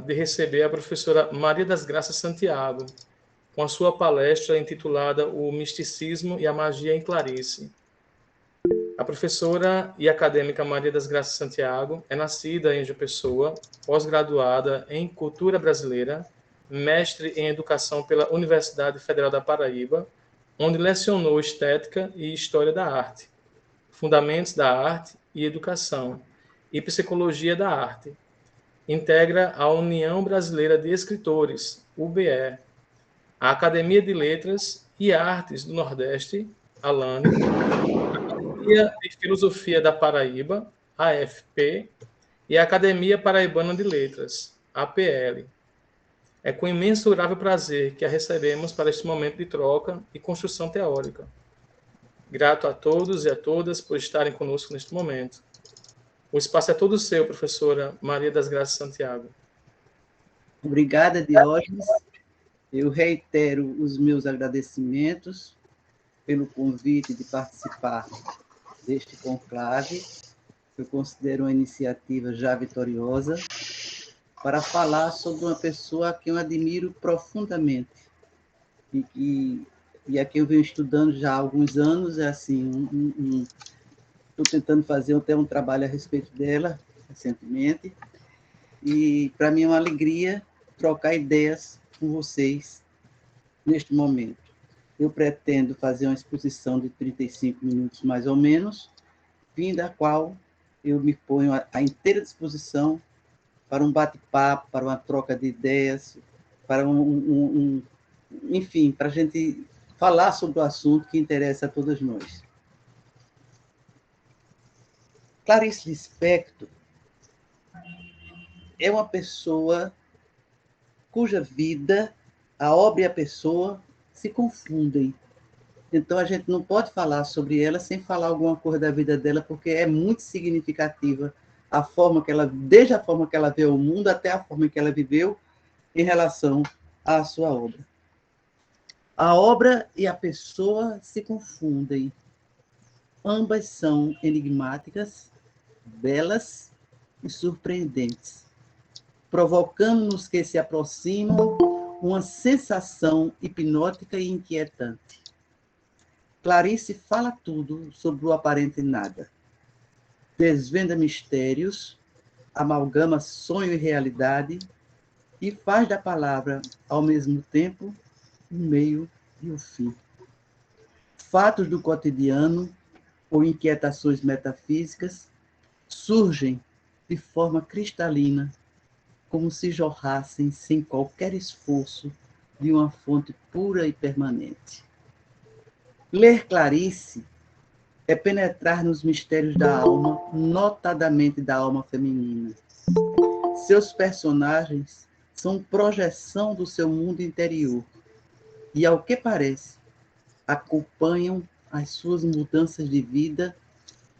de receber a professora Maria das Graças Santiago, com a sua palestra intitulada O Misticismo e a Magia em Clarice. A professora e acadêmica Maria das Graças Santiago é nascida em João Pessoa, pós-graduada em Cultura Brasileira, mestre em Educação pela Universidade Federal da Paraíba, onde lecionou Estética e História da Arte, Fundamentos da Arte e Educação e Psicologia da Arte. Integra a União Brasileira de Escritores, UBE, a Academia de Letras e Artes do Nordeste, ALANE, Academia de Filosofia da Paraíba, AFP, e a Academia Paraibana de Letras, APL. É com imensurável prazer que a recebemos para este momento de troca e construção teórica. Grato a todos e a todas por estarem conosco neste momento. O espaço é todo seu, professora Maria das Graças Santiago. Obrigada, Diógenes. Eu reitero os meus agradecimentos pelo convite de participar deste conclave. Eu considero uma iniciativa já vitoriosa para falar sobre uma pessoa a quem eu admiro profundamente e a quem eu venho estudando já há alguns anos. É assim, estou tentando fazer até um trabalho a respeito dela recentemente, e para mim é uma alegria trocar ideias com vocês neste momento. Eu pretendo fazer uma exposição de 35 minutos, mais ou menos, fim da qual eu me ponho à inteira disposição para um bate-papo, para uma troca de ideias, para enfim, para a gente falar sobre o assunto que interessa a todos nós. Clarice Lispector é uma pessoa cuja vida, a obra e a pessoa se confundem. Então, a gente não pode falar sobre ela sem falar alguma coisa da vida dela, porque é muito significativa a forma que ela, desde a forma que ela vê o mundo até a forma que ela viveu em relação à sua obra. A obra e a pessoa se confundem. Ambas são enigmáticas, belas e surpreendentes, provocando-nos que se aproximam uma sensação hipnótica e inquietante. Clarice fala tudo sobre o aparente nada. Desvenda mistérios, amalgama sonho e realidade e faz da palavra, ao mesmo tempo, o meio e o fim. Fatos do cotidiano ou inquietações metafísicas surgem de forma cristalina, como se jorrassem sem qualquer esforço de uma fonte pura e permanente. Ler Clarice é penetrar nos mistérios da alma, notadamente da alma feminina. Seus personagens são projeção do seu mundo interior e, ao que parece, acompanham as suas mudanças de vida,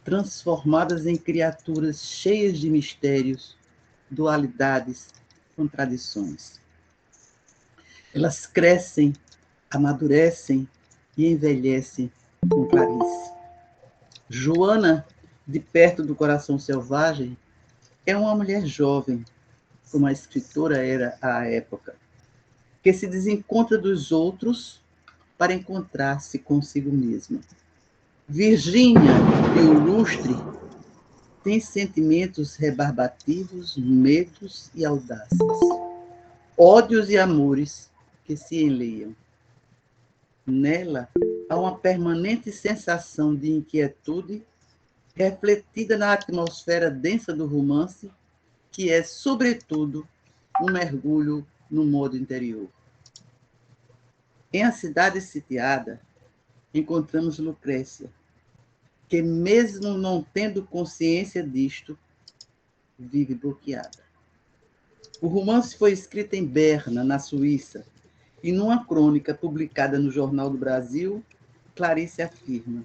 transformadas em criaturas cheias de mistérios, dualidades, contradições. Elas crescem, amadurecem e envelhecem com Clarice. Joana, de Perto do Coração Selvagem, é uma mulher jovem, como a escritora era à época, que se desencontra dos outros para encontrar-se consigo mesma. Virgínia, de O Lustre, tem sentimentos rebarbativos, medos e audácias, ódios e amores que se enleiam. Nela, há uma permanente sensação de inquietude refletida na atmosfera densa do romance, que é, sobretudo, um mergulho no modo interior. Em A Cidade Sitiada, encontramos Lucrécia, que, mesmo não tendo consciência disto, vive bloqueada. O romance foi escrito em Berna, na Suíça, e numa crônica publicada no Jornal do Brasil, Clarice afirma,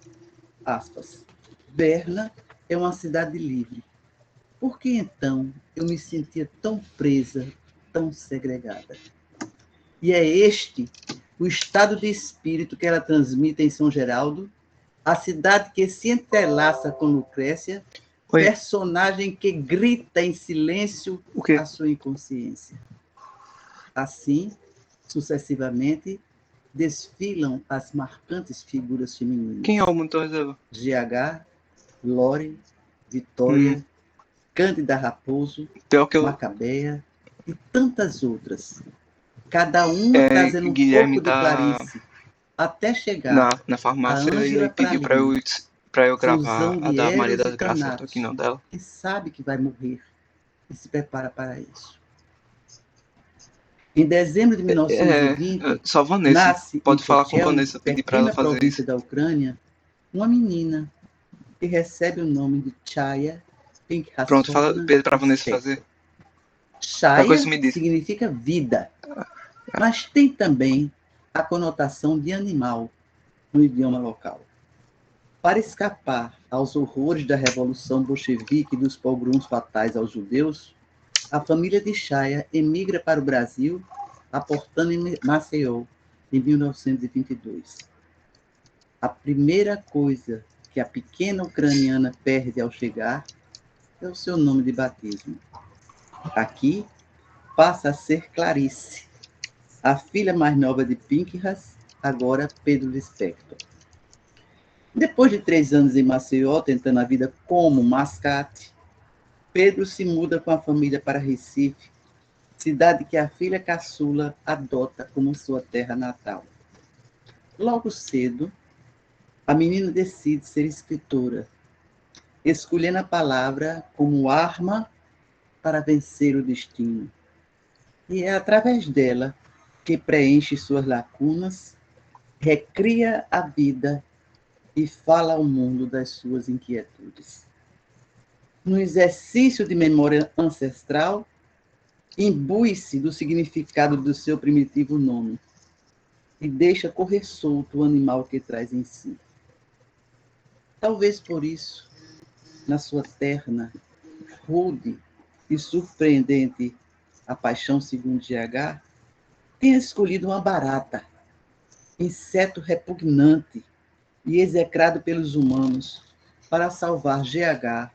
aspas, Berna é uma cidade livre. Por que então eu me sentia tão presa, tão segregada? E é este o estado de espírito que ela transmite em São Geraldo, a cidade que se entrelaça com Lucrécia, personagem que grita em silêncio a sua inconsciência. Assim, sucessivamente, desfilam as marcantes figuras femininas. Quem é o Monitor Reserva? GH, Lore, Vitória, Cândida Raposo, Pior que eu... Macabeia e tantas outras. Cada uma trazendo um Guilherme pouco de tá Clarice, até chegar na a farmácia e Ângela aí pediu pra Praline, eu gravar fusão a de da Maria Eros e das Graças, eu tô aqui Thanatos, não dela. que sabe que vai morrer e se prepara para isso. Em dezembro de 1920, Só Vanessa. nasce em Pode falar com Kochel, Vanessa, pedir pra ela pequena fazer província isso. da Ucrânia, uma menina que recebe o nome de Chaya Pronto, Pinkhasovna pede pra Vanessa Spek. fazer. Qualquer coisa Chaya me diz. significa vida, mas tem também a conotação de animal no idioma local. Para escapar aos horrores da Revolução Bolchevique e dos pogroms fatais aos judeus, a família de Chaya emigra para o Brasil, aportando em Maceió, em 1922. A primeira coisa que a pequena ucraniana perde ao chegar é o seu nome de batismo. Aqui passa a ser Clarice, a filha mais nova de Pinchas, agora Pedro Lispector. Depois de 3 anos em Maceió, tentando a vida como mascate, Pedro se muda com a família para Recife, cidade que a filha caçula adota como sua terra natal. Logo cedo, a menina decide ser escritora, escolhendo a palavra como arma para vencer o destino. E é através dela que preenche suas lacunas, recria a vida e fala ao mundo das suas inquietudes. No exercício de memória ancestral, imbui-se do significado do seu primitivo nome e deixa correr solto o animal que traz em si. Talvez por isso, na sua terna, rude e surpreendente A Paixão segundo GH, tenha escolhido uma barata, inseto repugnante e execrado pelos humanos, para salvar GH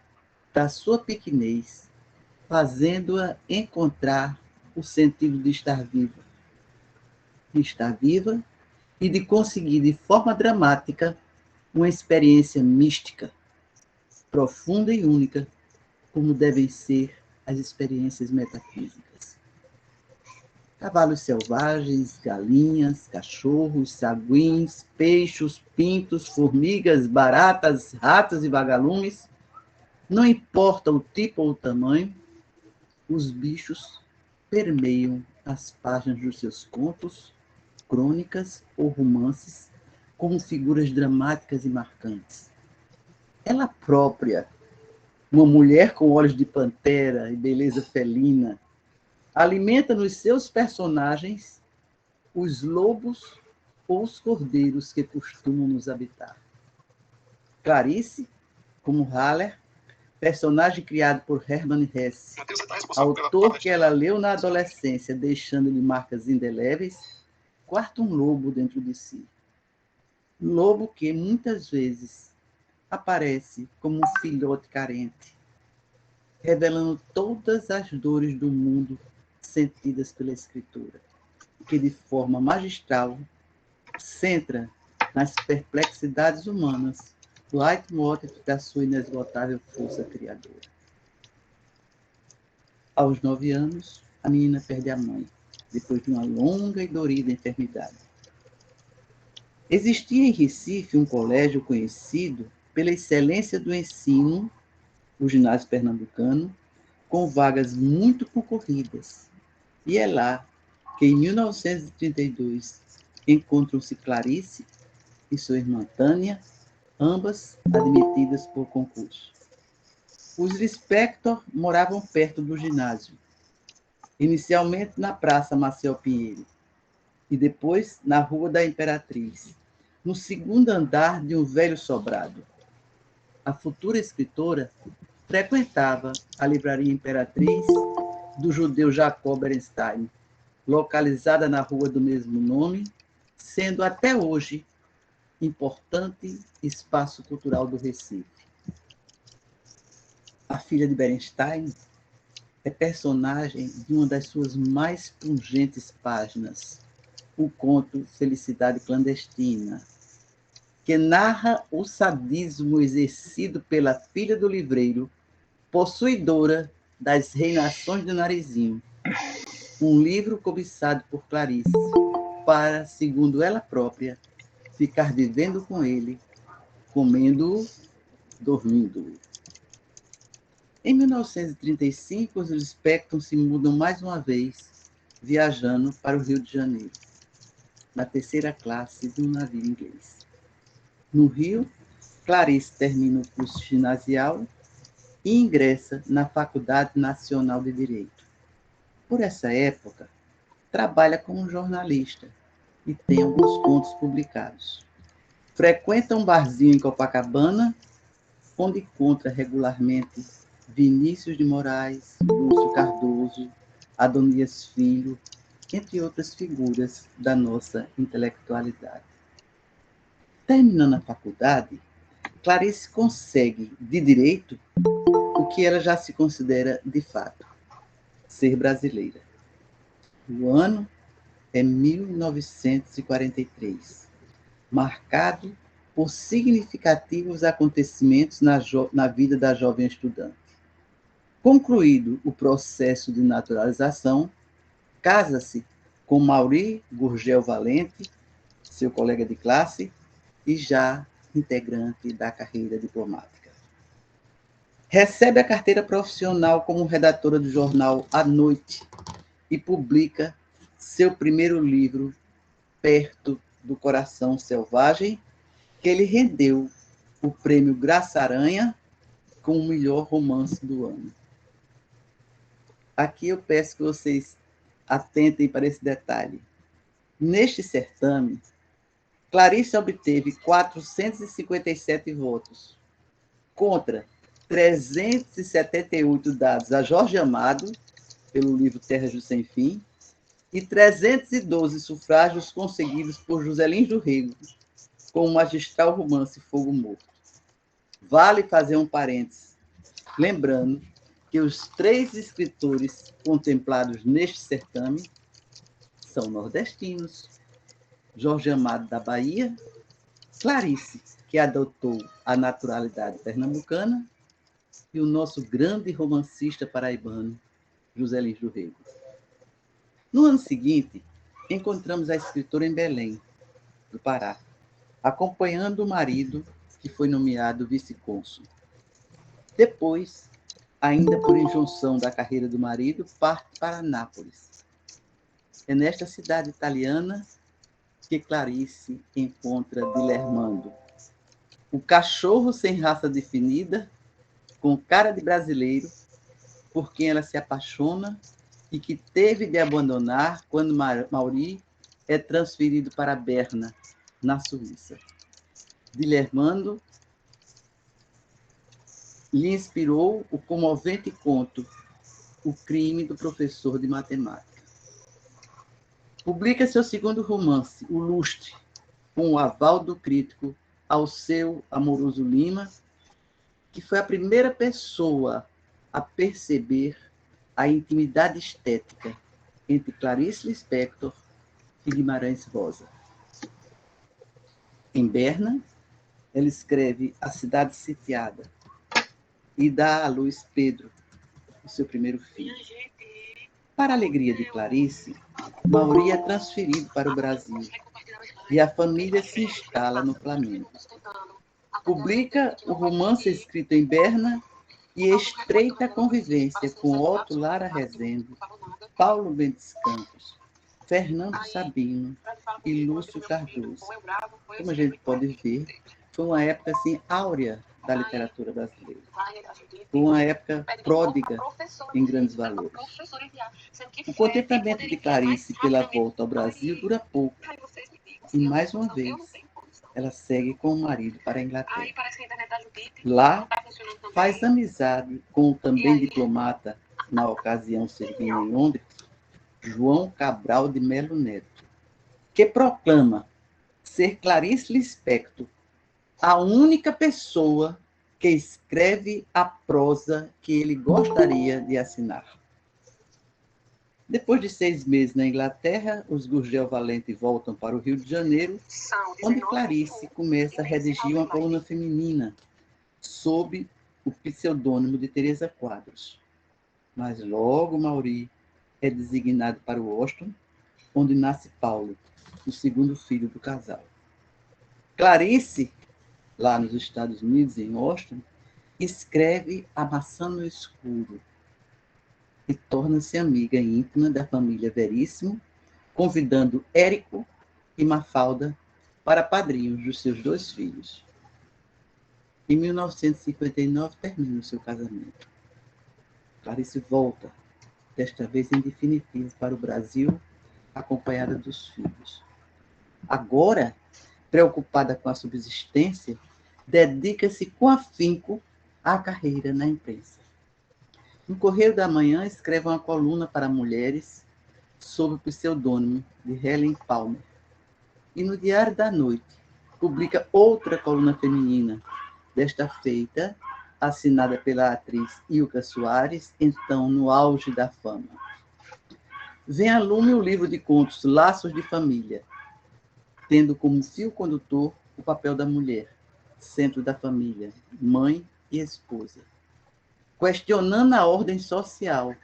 da sua pequenez, fazendo-a encontrar o sentido de estar viva. De estar viva e de conseguir, de forma dramática, uma experiência mística, profunda e única, como devem ser as experiências metafísicas. Cavalos selvagens, galinhas, cachorros, saguins, peixes, pintos, formigas, baratas, ratas e vagalumes, não importa o tipo ou o tamanho, os bichos permeiam as páginas dos seus contos, crônicas ou romances como figuras dramáticas e marcantes. Ela própria, uma mulher com olhos de pantera e beleza felina, alimenta nos seus personagens os lobos ou os cordeiros que costumam nos habitar. Clarice, como Haller, personagem criado por Hermann Hesse, autor que ela leu na adolescência, deixando-lhe marcas indeléveis, guarda um lobo dentro de si. Um lobo que, muitas vezes, aparece como um filhote carente, revelando todas as dores do mundo sentidas pela escritora, que, de forma magistral, centra nas perplexidades humanas o leitmotiv da sua inesgotável força criadora. Aos 9 anos, a menina perde a mãe, depois de uma longa e dorida enfermidade. Existia em Recife um colégio conhecido pela excelência do ensino, o Ginásio Pernambucano, com vagas muito concorridas. E é lá que, em 1932, encontram-se Clarice e sua irmã Tânia, ambas admitidas por concurso. Os Lispector moravam perto do ginásio, inicialmente na Praça Maceió Pinheiro, e depois na Rua da Imperatriz, no segundo andar de um velho sobrado. A futura escritora frequentava a Livraria Imperatriz do judeu Jacob Berenstein, localizada na rua do mesmo nome, sendo até hoje importante espaço cultural do Recife. A filha de Berenstein é personagem de uma das suas mais pungentes páginas, o conto Felicidade Clandestina, que narra o sadismo exercido pela filha do livreiro, possuidora das Reinações do Narizinho, um livro cobiçado por Clarice, para, segundo ela própria, ficar vivendo com ele, comendo-o, dormindo-o. Em 1935, os Lispector se mudam mais uma vez, viajando para o Rio de Janeiro, na terceira classe de um navio inglês. No Rio, Clarice termina o curso ginasial e ingressa na Faculdade Nacional de Direito. Por essa época, trabalha como jornalista e tem alguns contos publicados. Frequenta um barzinho em Copacabana, onde encontra regularmente Vinícius de Moraes, Lúcio Cardoso, Adonias Filho, entre outras figuras da nossa intelectualidade. Terminando a faculdade, Clarice consegue, de direito, o que ela já se considera de fato, ser brasileira. O ano é 1943, marcado por significativos acontecimentos na vida da jovem estudante. Concluído o processo de naturalização, casa-se com Maury Gurgel Valente, seu colega de classe, e já integrante da carreira diplomática. Recebe a carteira profissional como redatora do jornal À Noite e publica seu primeiro livro, Perto do Coração Selvagem, que lhe rendeu o prêmio Graça Aranha como o melhor romance do ano. Aqui eu peço que vocês atentem para esse detalhe. Neste certame, Clarice obteve 457 votos, contra 378 dados a Jorge Amado, pelo livro Terras do Sem Fim, e 312 sufrágios conseguidos por José Lins do Rego, com o magistral romance Fogo Morto. Vale fazer um parênteses, lembrando que os 3 escritores contemplados neste certame são nordestinos: Jorge Amado, da Bahia; Clarice, que adotou a naturalidade pernambucana; e o nosso grande romancista paraibano, José Lins do Rego. No ano seguinte, encontramos a escritora em Belém, do Pará, acompanhando o marido, que foi nomeado vice-cônsul. Depois, ainda por injunção da carreira do marido, parte para Nápoles. É nesta cidade italiana que Clarice encontra Dilermando, o cachorro sem raça definida, com cara de brasileiro, por quem ela se apaixona e que teve de abandonar quando Maury é transferido para Berna, na Suíça. Dilermando lhe inspirou o comovente conto O Crime do Professor de Matemática. Publica seu segundo romance, O Lustre, com o aval do crítico Alceu Amoroso Lima, que foi a primeira pessoa a perceber a intimidade estética entre Clarice Lispector e Guimarães Rosa. Em Berna, ela escreve A Cidade Sitiada e dá à luz Pedro, o seu primeiro filho. Para a alegria de Clarice, Maury é transferido para o Brasil e a família se instala no Flamengo. Publica o romance escrito em Berna e estreita a convivência com Otto Lara Rezende, Paulo Mendes Campos, Fernando Sabino e Lúcio Cardoso. Como a gente pode ver, foi uma época assim áurea da literatura brasileira. Foi uma época pródiga em grandes valores. O contentamento de Clarice pela volta ao Brasil dura pouco. E, mais uma vez, ela segue com o marido para a Inglaterra. Lá, faz amizade com o também diplomata, na ocasião servindo em Londres, João Cabral de Melo Neto, que proclama ser Clarice Lispector a única pessoa que escreve a prosa que ele gostaria de assinar. Depois de 6 meses na Inglaterra, os Gurgel Valente voltam para o Rio de Janeiro, onde Clarice começa a redigir uma coluna feminina sob o pseudônimo de Teresa Quadros. Mas logo Mauri é designado para Washington, onde nasce Paulo, o segundo filho do casal. Clarice, lá nos Estados Unidos, em Washington, escreve A Maçã no Escuro e torna-se amiga íntima da família Veríssimo, convidando Érico e Mafalda para padrinhos dos seus 2 filhos. Em 1959, termina o seu casamento. Clarice volta, desta vez em definitivo, para o Brasil, acompanhada dos filhos. Agora, preocupada com a subsistência, dedica-se com afinco à carreira na imprensa. No Correio da Manhã, escreve uma coluna para mulheres sob o pseudônimo de Helen Palmer. E no Diário da Noite, publica outra coluna feminina, desta feita assinada pela atriz Ilka Soares, então no auge da fama. Vem a lume o livro de contos Laços de Família, tendo como fio condutor o papel da mulher, centro da família, mãe e esposa, questionando a ordem social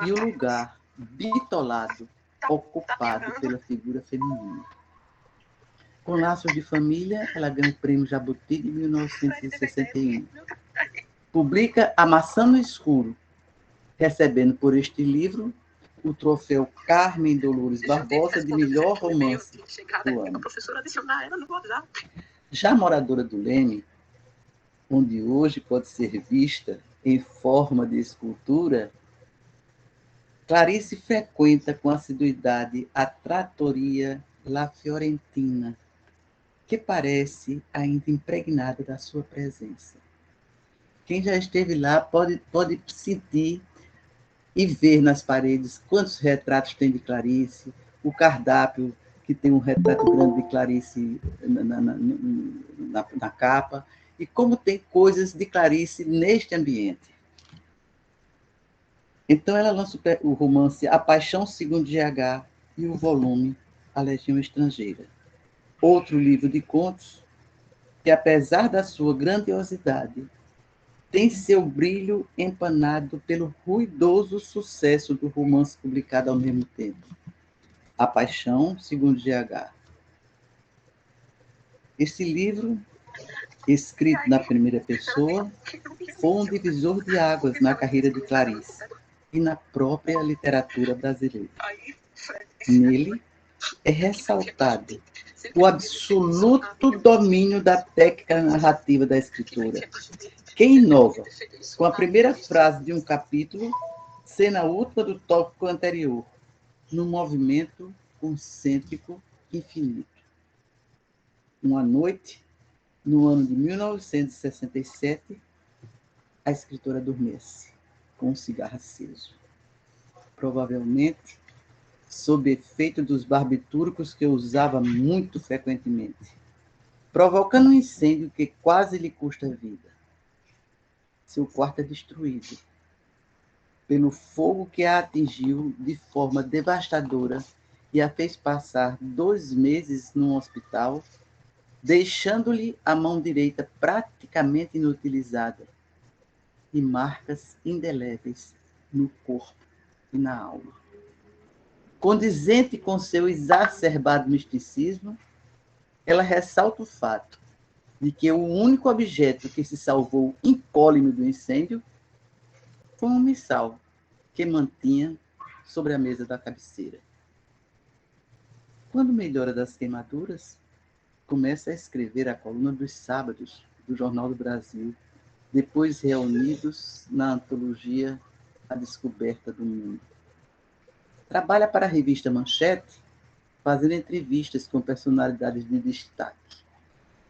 e o lugar bitolado ocupado pela figura feminina. Com Laços de Família, ela ganha o Prêmio Jabuti de 1961. Publica A Maçã no Escuro, recebendo por este livro o troféu Carmen Dolores Barbosa de melhor romance do ano. Já moradora do Leme, onde hoje pode ser vista em forma de escultura, Clarice frequenta com assiduidade a trattoria La Fiorentina, que parece ainda impregnada da sua presença. Quem já esteve lá pode sentir e ver nas paredes quantos retratos tem de Clarice, o cardápio, que tem um retrato grande de Clarice na capa, e como tem coisas de Clarice neste ambiente. Então ela lança o romance A Paixão Segundo GH e o volume A Legião Estrangeira. Outro livro de contos que, apesar da sua grandiosidade, tem seu brilho empanado pelo ruidoso sucesso do romance publicado ao mesmo tempo. A Paixão Segundo GH. Esse livro, escrito na primeira pessoa, foi um divisor de águas na carreira de Clarice e na própria literatura brasileira. Nele é ressaltado o absoluto domínio da técnica narrativa da escritora, que inova com a primeira frase de um capítulo, sendo a última do tópico anterior, num movimento concêntrico infinito. Uma noite, no ano de 1967, a escritora adormece com um cigarro aceso. Provavelmente sob efeito dos barbitúricos que usava muito frequentemente, provocando um incêndio que quase lhe custa a vida. Seu quarto é destruído pelo fogo que a atingiu de forma devastadora e a fez passar 2 meses num hospital, deixando-lhe a mão direita praticamente inutilizada e marcas indeléveis no corpo e na alma. Condizente com seu exacerbado misticismo, ela ressalta o fato de que o único objeto que se salvou incólume do incêndio foi um missal que mantinha sobre a mesa da cabeceira. Quando melhora das queimaduras, começa a escrever a coluna dos sábados do Jornal do Brasil, depois reunidos na antologia A Descoberta do Mundo. Trabalha para a revista Manchete, fazendo entrevistas com personalidades de destaque.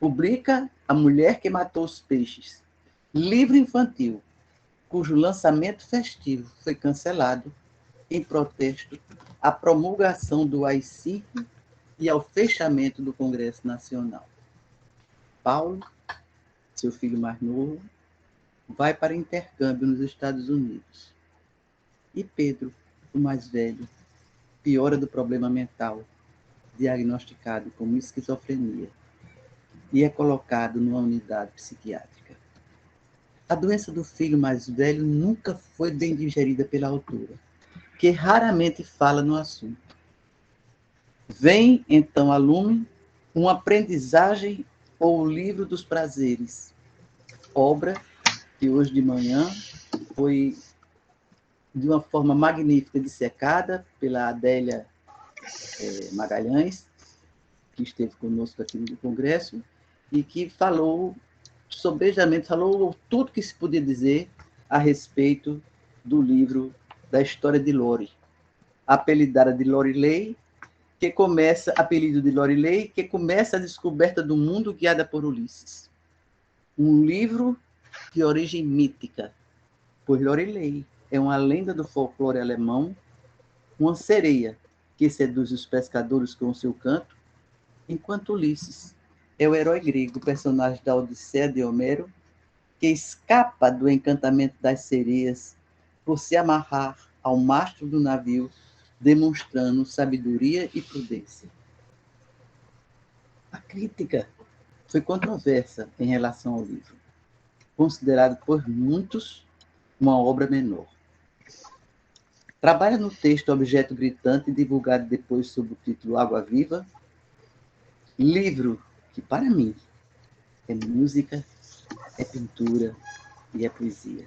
Publica A Mulher que Matou os Peixes, livro infantil, cujo lançamento festivo foi cancelado em protesto à promulgação do AI-5 e ao fechamento do Congresso Nacional. Paulo, seu filho mais novo, vai para intercâmbio nos Estados Unidos. E Pedro, o mais velho, piora do problema mental, diagnosticado como esquizofrenia, e é colocado numa unidade psiquiátrica. A doença do filho mais velho nunca foi bem digerida pela autora, que raramente fala no assunto. Vem, então, a lume uma aprendizagem ou o livro dos prazeres, obra que hoje de manhã foi de uma forma magnífica dissecada pela Adélia Magalhães, que esteve conosco aqui no Congresso, e que falou sobejamente, falou tudo que se podia dizer a respeito do livro da história de Lore, apelidada de Lorelei, apelido de Lorelei, que começa a descoberta do mundo guiada por Ulisses. Um livro de origem mítica, pois Lorelei é uma lenda do folclore alemão, uma sereia que seduz os pescadores com o seu canto, enquanto Ulisses é o herói grego, personagem da Odisseia de Homero, que escapa do encantamento das sereias por se amarrar ao mastro do navio, demonstrando sabedoria e prudência. A crítica foi controversa em relação ao livro, considerado por muitos uma obra menor. Trabalha no texto Objeto Gritante, divulgado depois sob o título Água Viva, livro que, para mim, é música, é pintura e é poesia.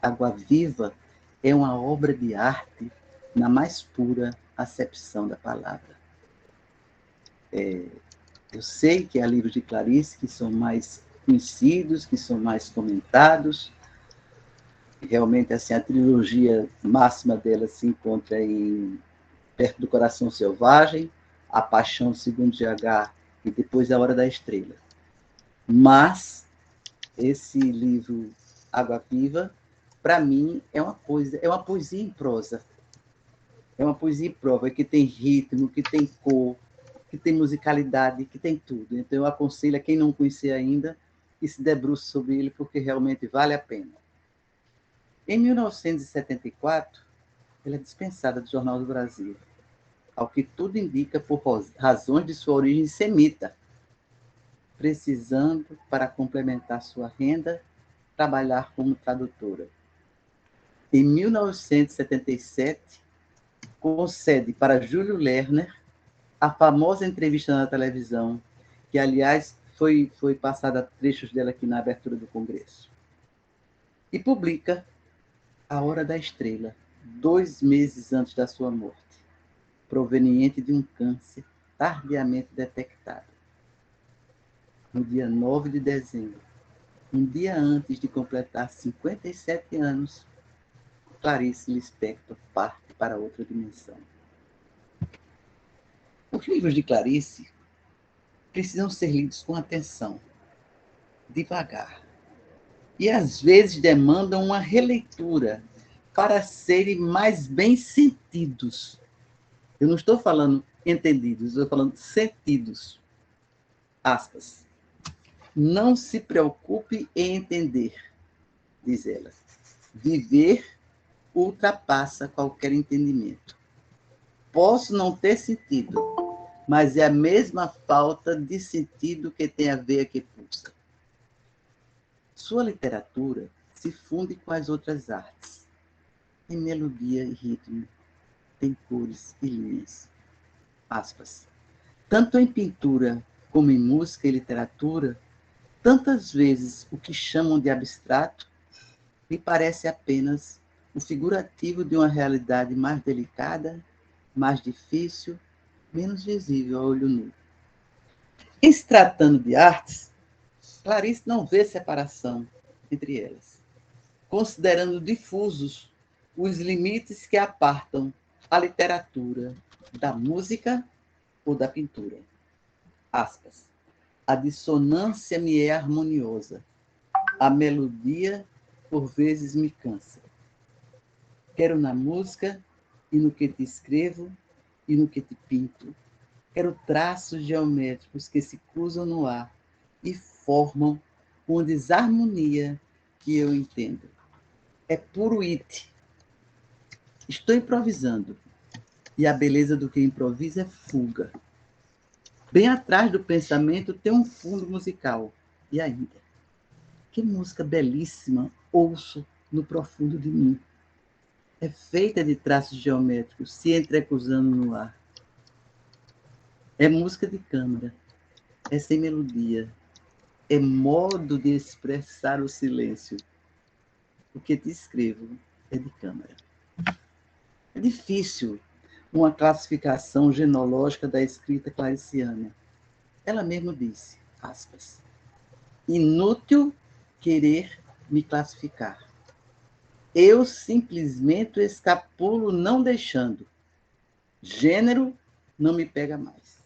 Água Viva é uma obra de arte na mais pura acepção da palavra. Eu sei que há livros de Clarice que são mais conhecidos, que são mais comentados. Realmente, assim, a trilogia máxima dela se encontra em Perto do Coração Selvagem, A Paixão segundo GH e depois A Hora da Estrela. Mas esse livro Água Viva, para mim, é uma poesia em prosa. É uma poesia em prosa que tem ritmo, que tem cor, que tem musicalidade, que tem tudo. Então, eu aconselho a quem não conhecer ainda que se debruce sobre ele, porque realmente vale a pena. Em 1974, ela é dispensada do Jornal do Brasil, ao que tudo indica por razões de sua origem semita, precisando, para complementar sua renda, trabalhar como tradutora. Em 1977, concede para Júlio Lerner a famosa entrevista na televisão, que, aliás, foi passada trechos dela aqui na abertura do Congresso. E publica A Hora da Estrela, 2 meses antes da sua morte, proveniente de um câncer tardiamente detectado. No dia 9 de dezembro, um dia antes de completar 57 anos, Clarice Lispector parte para outra dimensão. Os livros de Clarice precisam ser lidos com atenção, devagar, e às vezes demandam uma releitura para serem mais bem sentidos. Eu não estou falando entendidos, eu estou falando sentidos. Aspas. Não se preocupe em entender, diz ela. Viver ultrapassa qualquer entendimento. Posso não ter sentido, mas é a mesma falta de sentido que tem a veia que pulsa. Sua literatura se funde com as outras artes. Tem melodia e ritmo, tem cores e linhas. Aspas. Tanto em pintura como em música e literatura, tantas vezes o que chamam de abstrato me parece apenas o figurativo de uma realidade mais delicada, mais difícil, menos visível a olho nu. Em se tratando de artes, Clarice não vê separação entre elas, considerando difusos os limites que apartam a literatura da música ou da pintura. Aspas. A dissonância me é harmoniosa, a melodia por vezes me cansa. Quero na música e no que te escrevo e no que te pinto. Quero traços geométricos que se cruzam no ar e formam uma desarmonia que eu entendo. É puro it. Estou improvisando. E a beleza do que improvisa é fuga. Bem atrás do pensamento tem um fundo musical. E ainda, que música belíssima ouço no profundo de mim. É feita de traços geométricos se entrecruzando no ar. É música de câmara. É sem melodia. É modo de expressar o silêncio. O que te escrevo é de câmara. É difícil uma classificação genológica da escrita clariciana. Ela mesma disse, aspas, inútil querer me classificar. Eu simplesmente escapulo não deixando. Gênero não me pega mais.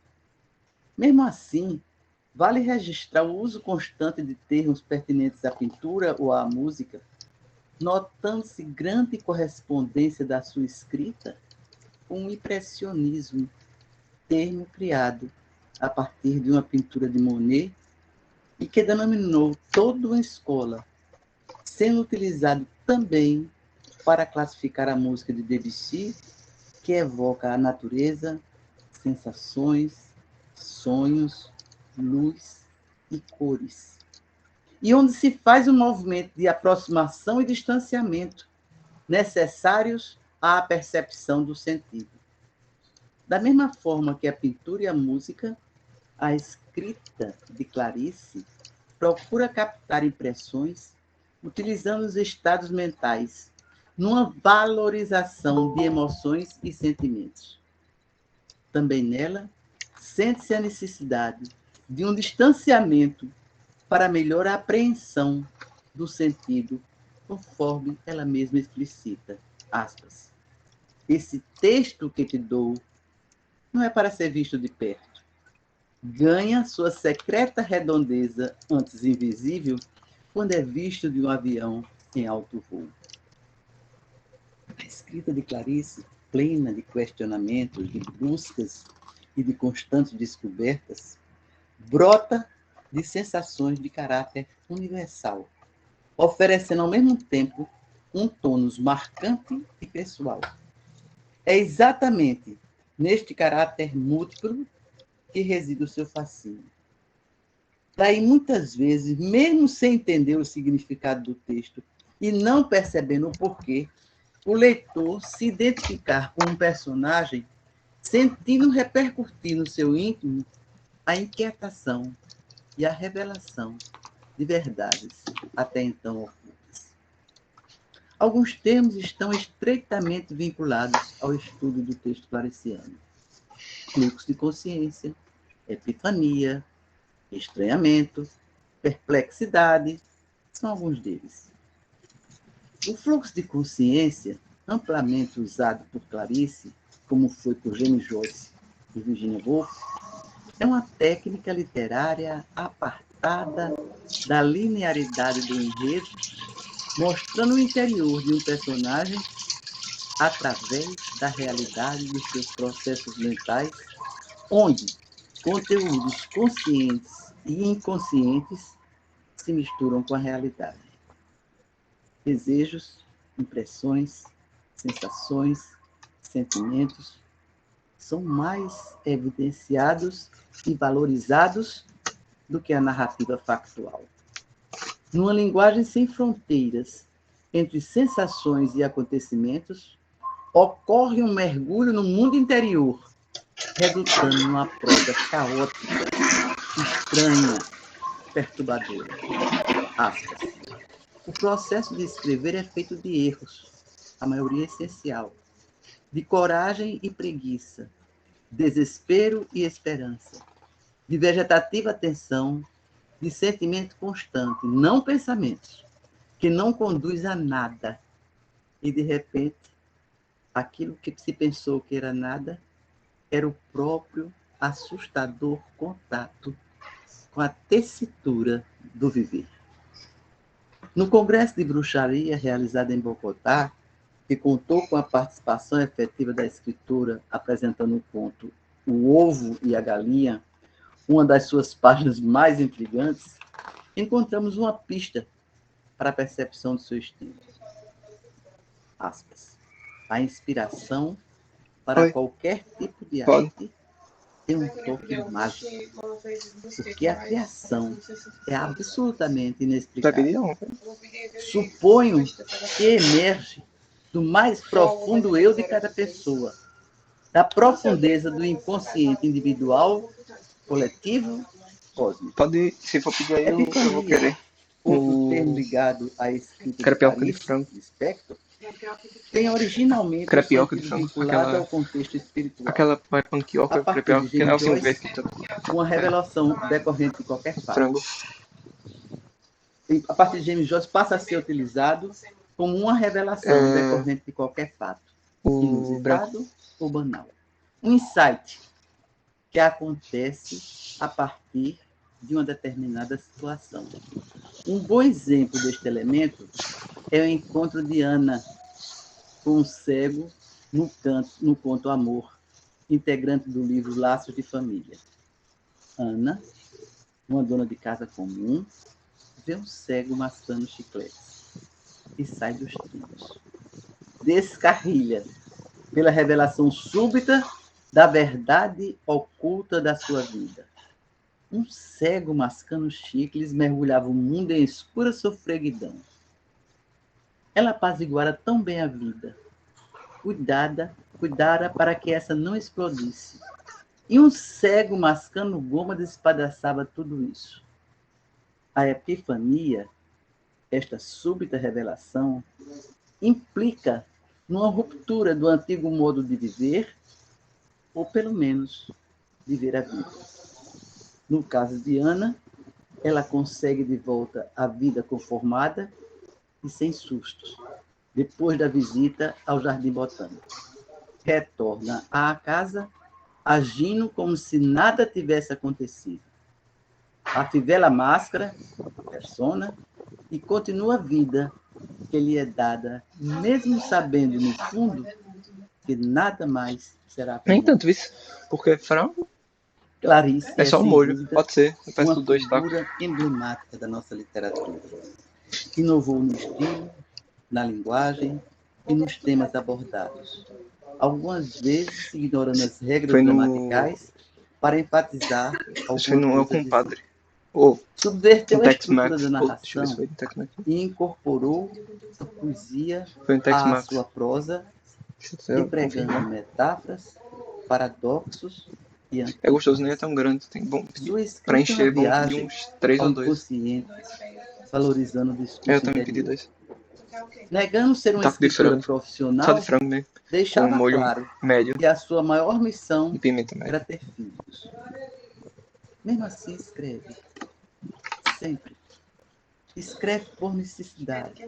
Mesmo assim, vale registrar o uso constante de termos pertinentes à pintura ou à música, notando-se grande correspondência da sua escrita com o impressionismo, termo criado a partir de uma pintura de Monet e que denominou toda uma escola, sendo utilizado também para classificar a música de Debussy, que evoca a natureza, sensações, sonhos, luz e cores. E onde se faz um movimento de aproximação e distanciamento necessários à percepção do sentido. Da mesma forma que a pintura e a música, a escrita de Clarice procura captar impressões utilizando os estados mentais numa valorização de emoções e sentimentos. Também nela, sente-se a necessidade de um distanciamento para melhor apreensão do sentido, conforme ela mesma explicita. Aspas. Esse texto que te dou não é para ser visto de perto. Ganha sua secreta redondeza, antes invisível, quando é visto de um avião em alto voo. A escrita de Clarice, plena de questionamentos, de buscas e de constantes descobertas, brota de sensações de caráter universal, oferecendo ao mesmo tempo um tônus marcante e pessoal. É exatamente neste caráter múltiplo que reside o seu fascínio. Daí, muitas vezes, mesmo sem entender o significado do texto e não percebendo o porquê, o leitor se identificar com um personagem, sentindo repercutir no seu íntimo a inquietação e a revelação de verdades até então ocultas. Alguns termos estão estreitamente vinculados ao estudo do texto clariciano. Fluxo de consciência, epifania, estranhamento, perplexidade, são alguns deles. O fluxo de consciência, amplamente usado por Clarice, como foi por James Joyce e Virginia Woolf, é uma técnica literária apartada da linearidade do enredo, mostrando o interior de um personagem através da realidade dos seus processos mentais, onde conteúdos conscientes e inconscientes se misturam com a realidade. Desejos, impressões, sensações, sentimentos são mais evidenciados e valorizados do que a narrativa factual. Numa linguagem sem fronteiras entre sensações e acontecimentos, ocorre um mergulho no mundo interior, resultando numa prosa caótica, estranha, perturbadora. Aspas. O processo de escrever é feito de erros, a maioria essencial, de coragem e preguiça, desespero e esperança, de vegetativa atenção, de sentimento constante, não pensamentos, que não conduz a nada. E, de repente, aquilo que se pensou que era nada era o próprio assustador contato com a tessitura do viver. No Congresso de Bruxaria, realizado em Bogotá, que contou com a participação efetiva da escritora apresentando o conto O Ovo e a Galinha, uma das suas páginas mais intrigantes, encontramos uma pista para a percepção do seu estilo. Aspas. A inspiração para Oi. qualquer tipo de Pode. arte tem um toque mágico, porque a criação é absolutamente Vai inexplicável. pedir não. Suponho que emerge do mais profundo eu de cada pessoa, da profundeza do inconsciente individual, coletivo, cósmico. Pode, se for pedir aí, eu vou Epifania, querer. outro termo ligado à escrita de Crepioca de Clarice frango. Lispector, tem originalmente um Crepioca de sentido frango. vinculado ao contexto espiritual. Aquela vai A panquioca, partir crepioca, de que é James assim, verde Joyce, que tá uma revelação decorrente de qualquer fato. frango. A partir de James Joyce, passa a ser utilizado como uma revelação decorrente de qualquer fato, O branco. inusitado ou banal. Um insight que acontece a partir de uma determinada situação. Um bom exemplo deste elemento é o encontro de Ana com um cego no conto Amor, integrante do livro Laços de Família. Ana, uma dona de casa comum, vê um cego mascando chicletes e sai dos trilhos. Descarrilha pela revelação súbita da verdade oculta da sua vida. Um cego mascando chicles mergulhava o mundo em escura sofreguidão. Ela apaziguara tão bem a vida, cuidara para que essa não explodisse. E um cego mascando goma despedaçava tudo isso. A epifania, esta súbita revelação, implica numa ruptura do antigo modo de viver, ou pelo menos de ver a vida. No caso de Ana, ela consegue de volta a vida conformada e sem sustos, depois da visita ao Jardim Botânico. Retorna à casa, agindo como se nada tivesse acontecido. Afivela a máscara, persona, e continua a vida que lhe é dada, mesmo sabendo, no fundo, que nada mais será como Nem tanto isso, porque frango Clarice é só o sem molho. dúvida, Pode ser. Eu peço uma 2 tacos. figura emblemática da nossa literatura. Inovou no estilo, na linguagem e nos temas abordados. Algumas vezes ignorando as regras Foi no. gramaticais para enfatizar Isso foi alguma no El coisa de si. Compadre. Ou Subverteu no a estrutura Tex-Mex. da Deixa eu ver se narração foi no Tex-Mex. e incorporou a poesia Foi no à Tex-Mex. sua prosa, Deixa eu empregando confirmar. metáforas, paradoxos e É gostoso, nem é antíteses. tão grande. Tem bom pedir. Sua Pra escrita é uma encher, vamos pedir viagem uns 3 ao ou 2. inconsciente, valorizando o Eu discurso também pedi interior. 2. Negando ser uma Taco de escritora frango. Só de profissional, frango mesmo. Com deixava molho claro médio que a sua maior missão e pimenta média. era ter filhos. Mesmo assim, escreve. Sempre. Escreve por necessidade.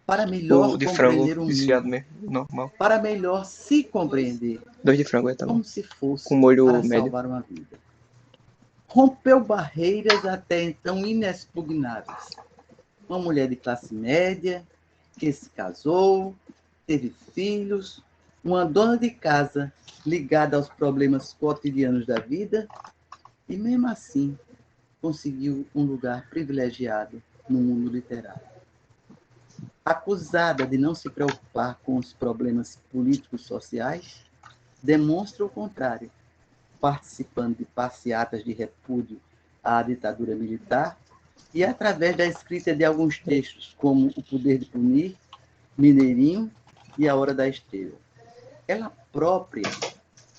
Para melhor O de frango compreender o desfiado mundo. mesmo, normal. Para melhor se compreender. 2 de frango é tá bom. Como se fosse Com molho para médio. salvar uma vida. Rompeu barreiras até então inexpugnáveis. Uma mulher de classe média, que se casou, teve filhos, uma dona de casa ligada aos problemas cotidianos da vida, e mesmo assim conseguiu um lugar privilegiado no mundo literário. Acusada de não se preocupar com os problemas políticos sociais, demonstra o contrário, participando de passeatas de repúdio à ditadura militar e através da escrita de alguns textos, como O Poder de Punir, Mineirinho e A Hora da Estrela. Ela própria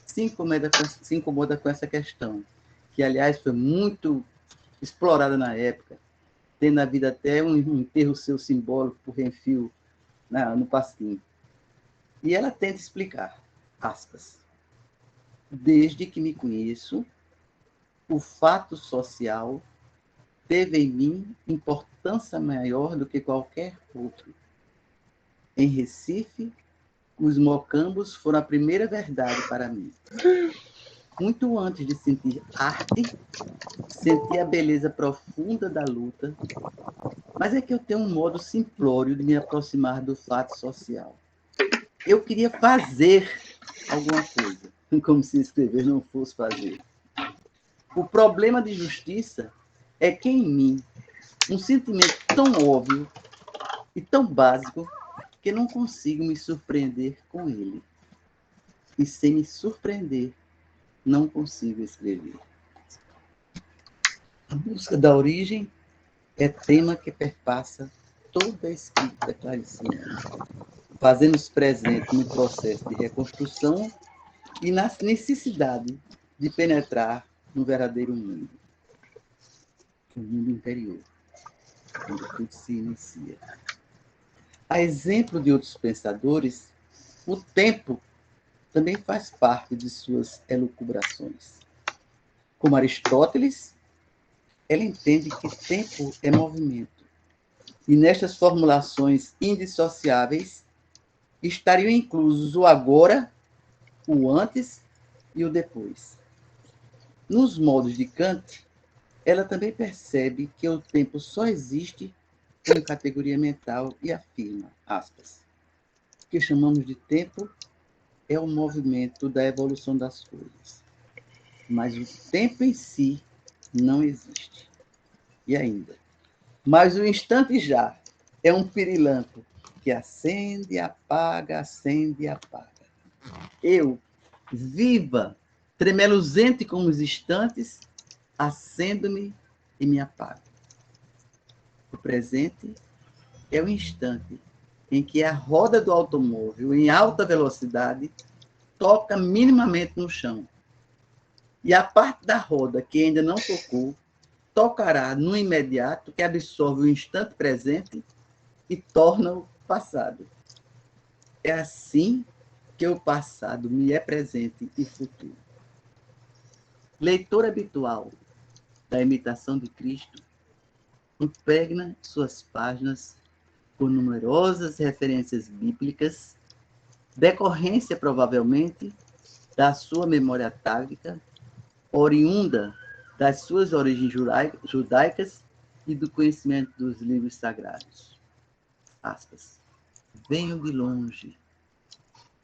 se incomoda com essa questão, que, aliás, foi muito explorada na época, tendo na vida até um enterro seu simbólico por Renfio no Pasquim. E ela tenta explicar, aspas, desde que me conheço, o fato social teve em mim importância maior do que qualquer outro. Em Recife, os mocambos foram a primeira verdade para mim. Muito antes de sentir arte, senti a beleza profunda da luta, mas é que eu tenho um modo simplório de me aproximar do fato social. Eu queria fazer alguma coisa, como se escrever não fosse fazer. O problema de justiça é que em mim um sentimento tão óbvio e tão básico porque não consigo me surpreender com ele. E sem me surpreender, não consigo escrever. A busca da origem é tema que perpassa toda a escrita clariciana, fazendo-nos presente no processo de reconstrução e na necessidade de penetrar no verdadeiro mundo, o mundo interior, onde tudo se inicia. A exemplo de outros pensadores, o tempo também faz parte de suas elucubrações. Como Aristóteles, ela entende que tempo é movimento. E nestas formulações indissociáveis estariam inclusos o agora, o antes e o depois. Nos modos de Kant, ela também percebe que o tempo só existe como categoria mental e afirma, aspas, o que chamamos de tempo é o movimento da evolução das coisas. Mas o tempo em si não existe. E ainda, mas o instante já é um pirilampo que acende e apaga, acende e apaga. Eu, viva, tremeluzente como os instantes, acendo-me e me apago. O presente é o instante em que a roda do automóvel, em alta velocidade, toca minimamente no chão. E a parte da roda que ainda não tocou, tocará no imediato, que absorve o instante presente e torna-o passado. É assim que o passado me é presente e futuro. Leitor habitual da Imitação de Cristo, impregna suas páginas com numerosas referências bíblicas, decorrência provavelmente da sua memória atávica, oriunda das suas origens judaicas e do conhecimento dos livros sagrados. Aspas. Venho de longe,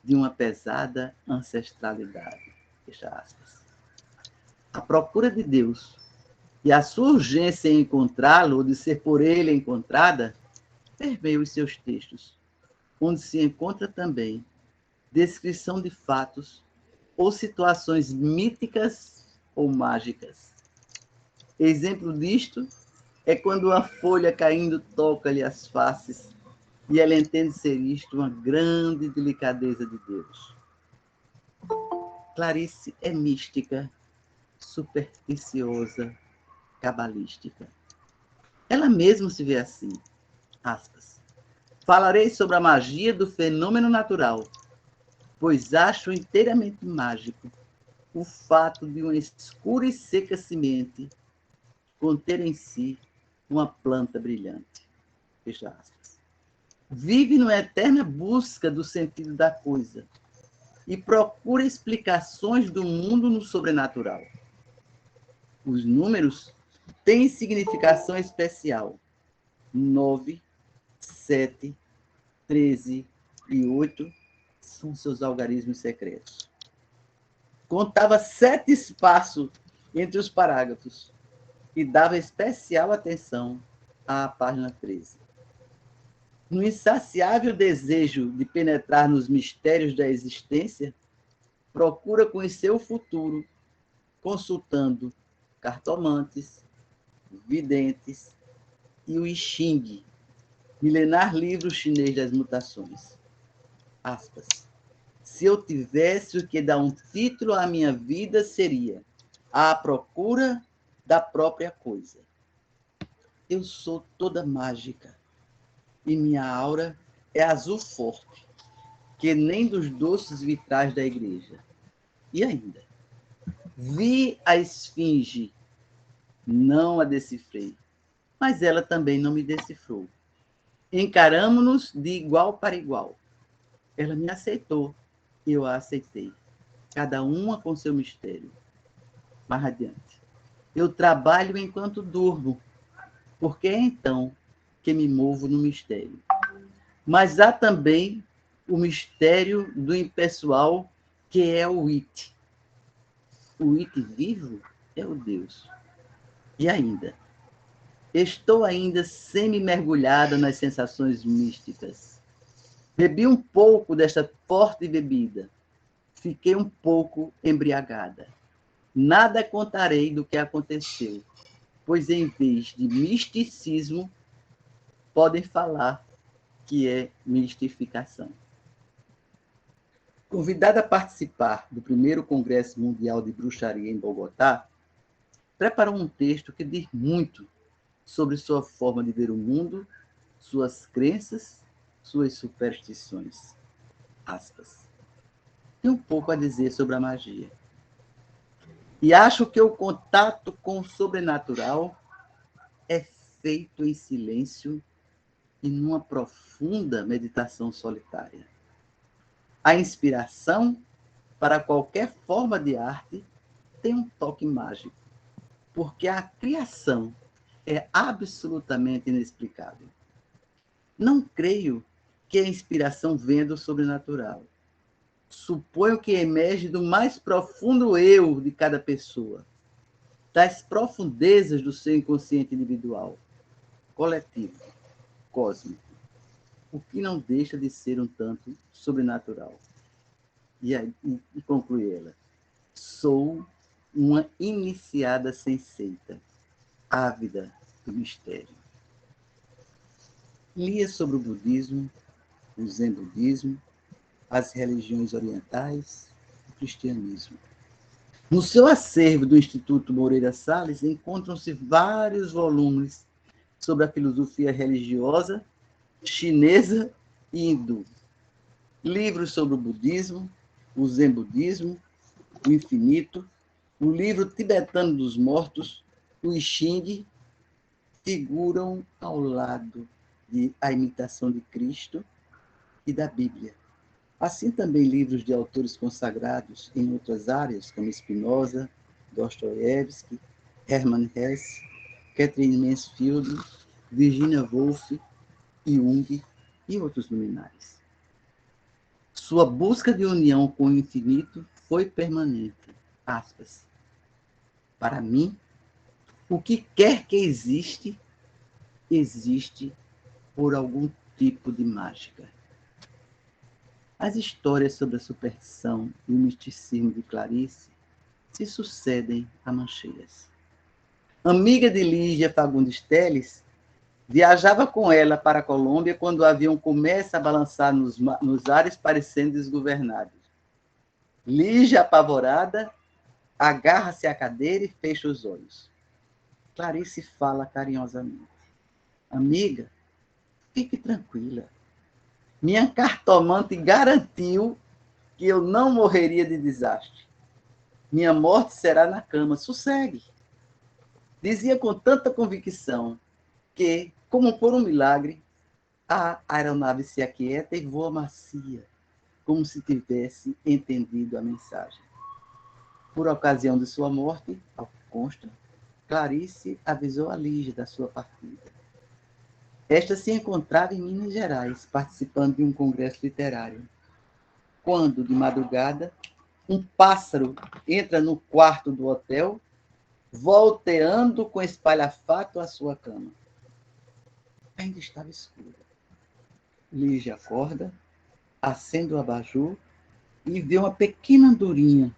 de uma pesada ancestralidade. Fecha aspas. A procura de Deus e a sua urgência em encontrá-lo, ou de ser por ele encontrada, permeia os seus textos, onde se encontra também descrição de fatos ou situações míticas ou mágicas. Exemplo disto é quando uma folha caindo toca-lhe as faces e ela entende ser isto uma grande delicadeza de Deus. Clarice é mística, supersticiosa, cabalística. Ela mesma se vê assim, aspas. Falarei sobre a magia do fenômeno natural, pois acho inteiramente mágico o fato de uma escura e seca semente conter em si uma planta brilhante. Fecha aspas. Vive numa eterna busca do sentido da coisa e procura explicações do mundo no sobrenatural. Os números têm significação especial. 9, 7, 13 e 8 são seus algarismos secretos. Contava 7 espaços entre os parágrafos e dava especial atenção à página 13. No insaciável desejo de penetrar nos mistérios da existência, procura conhecer o futuro, consultando cartomantes, videntes e o I Ching, milenar livro chinês das mutações. Aspas. Se eu tivesse o que dar um título à minha vida, seria À Procura da Própria Coisa. Eu sou toda mágica e minha aura é azul forte, que nem dos doces vitrais da igreja. E ainda, vi a esfinge, não a decifrei, mas ela também não me decifrou. Encaramo-nos de igual para igual. Ela me aceitou e eu a aceitei, cada uma com seu mistério. Mais adiante. Eu trabalho enquanto durmo, porque é então que me movo no mistério. Mas há também o mistério do impessoal, que é o It. O It vivo é o Deus. E ainda, estou ainda semi-mergulhada nas sensações místicas. Bebi um pouco desta forte bebida. Fiquei um pouco embriagada. Nada contarei do que aconteceu, pois em vez de misticismo, podem falar que é mistificação. Convidada a participar do primeiro Congresso Mundial de Bruxaria em Bogotá, preparou um texto que diz muito sobre sua forma de ver o mundo, suas crenças, suas superstições. Aspas. Tem um pouco a dizer sobre a magia. E acho que o contato com o sobrenatural é feito em silêncio e numa profunda meditação solitária. A inspiração para qualquer forma de arte tem um toque mágico, porque a criação é absolutamente inexplicável. Não creio que a inspiração venha do sobrenatural. Suponho que emerge do mais profundo eu de cada pessoa, das profundezas do seu inconsciente individual, coletivo, cósmico, o que não deixa de ser um tanto sobrenatural. E conclui ela: sou uma iniciada sem seita, ávida do mistério. Lia sobre o budismo, o zen budismo, as religiões orientais, o cristianismo. No seu acervo do Instituto Moreira Salles encontram-se vários volumes sobre a filosofia religiosa chinesa e hindu. Livros sobre o budismo, o zen budismo, o infinito, o livro tibetano dos mortos, o I Ching, figuram ao lado de A Imitação de Cristo e da Bíblia. Assim também livros de autores consagrados em outras áreas, como Spinoza, Dostoiévski, Hermann Hesse, Catherine Mansfield, Virginia Woolf, Jung e outros luminares. Sua busca de união com o infinito foi permanente. Aspas. Para mim, o que quer que existe, existe por algum tipo de mágica. As histórias sobre a superstição e o misticismo de Clarice se sucedem a mancheias. Amiga de Lígia Fagundes Telles, viajava com ela para a Colômbia quando o avião começa a balançar nos ares parecendo desgovernado. Lígia, apavorada, agarra-se à cadeira e fecha os olhos. Clarice fala carinhosamente. Amiga, fique tranquila. Minha cartomante garantiu que eu não morreria de desastre. Minha morte será na cama. Sossegue. Dizia com tanta convicção que, como por um milagre, a aeronave se aquieta e voa macia, como se tivesse entendido a mensagem. Por ocasião de sua morte, ao que consta, Clarice avisou a Lígia da sua partida. Esta se encontrava em Minas Gerais, participando de um congresso literário. Quando, de madrugada, um pássaro entra no quarto do hotel, volteando com espalhafato à sua cama. Ainda estava escura. Lígia acorda, acende o abajur e vê uma pequena andorinha,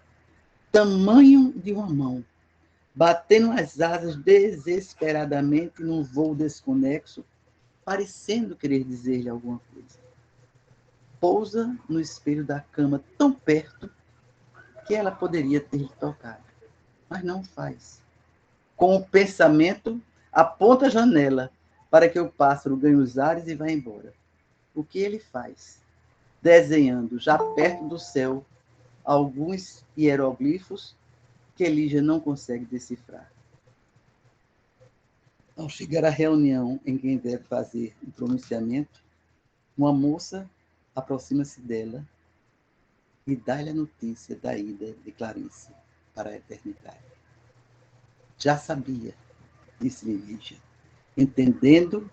tamanho de uma mão, batendo as asas desesperadamente num voo desconexo, parecendo querer dizer-lhe alguma coisa. Pousa no espelho da cama tão perto que ela poderia ter tocado, mas não o faz. Com o pensamento, aponta a janela para que o pássaro ganhe os ares e vá embora. O que ele faz? Desenhando, já perto do céu, alguns hieroglifos que Lígia não consegue decifrar. Ao chegar à reunião em que deve fazer o pronunciamento, uma moça aproxima-se dela e dá-lhe a notícia da ida de Clarice para a eternidade. Já sabia, disse-lhe Lígia, entendendo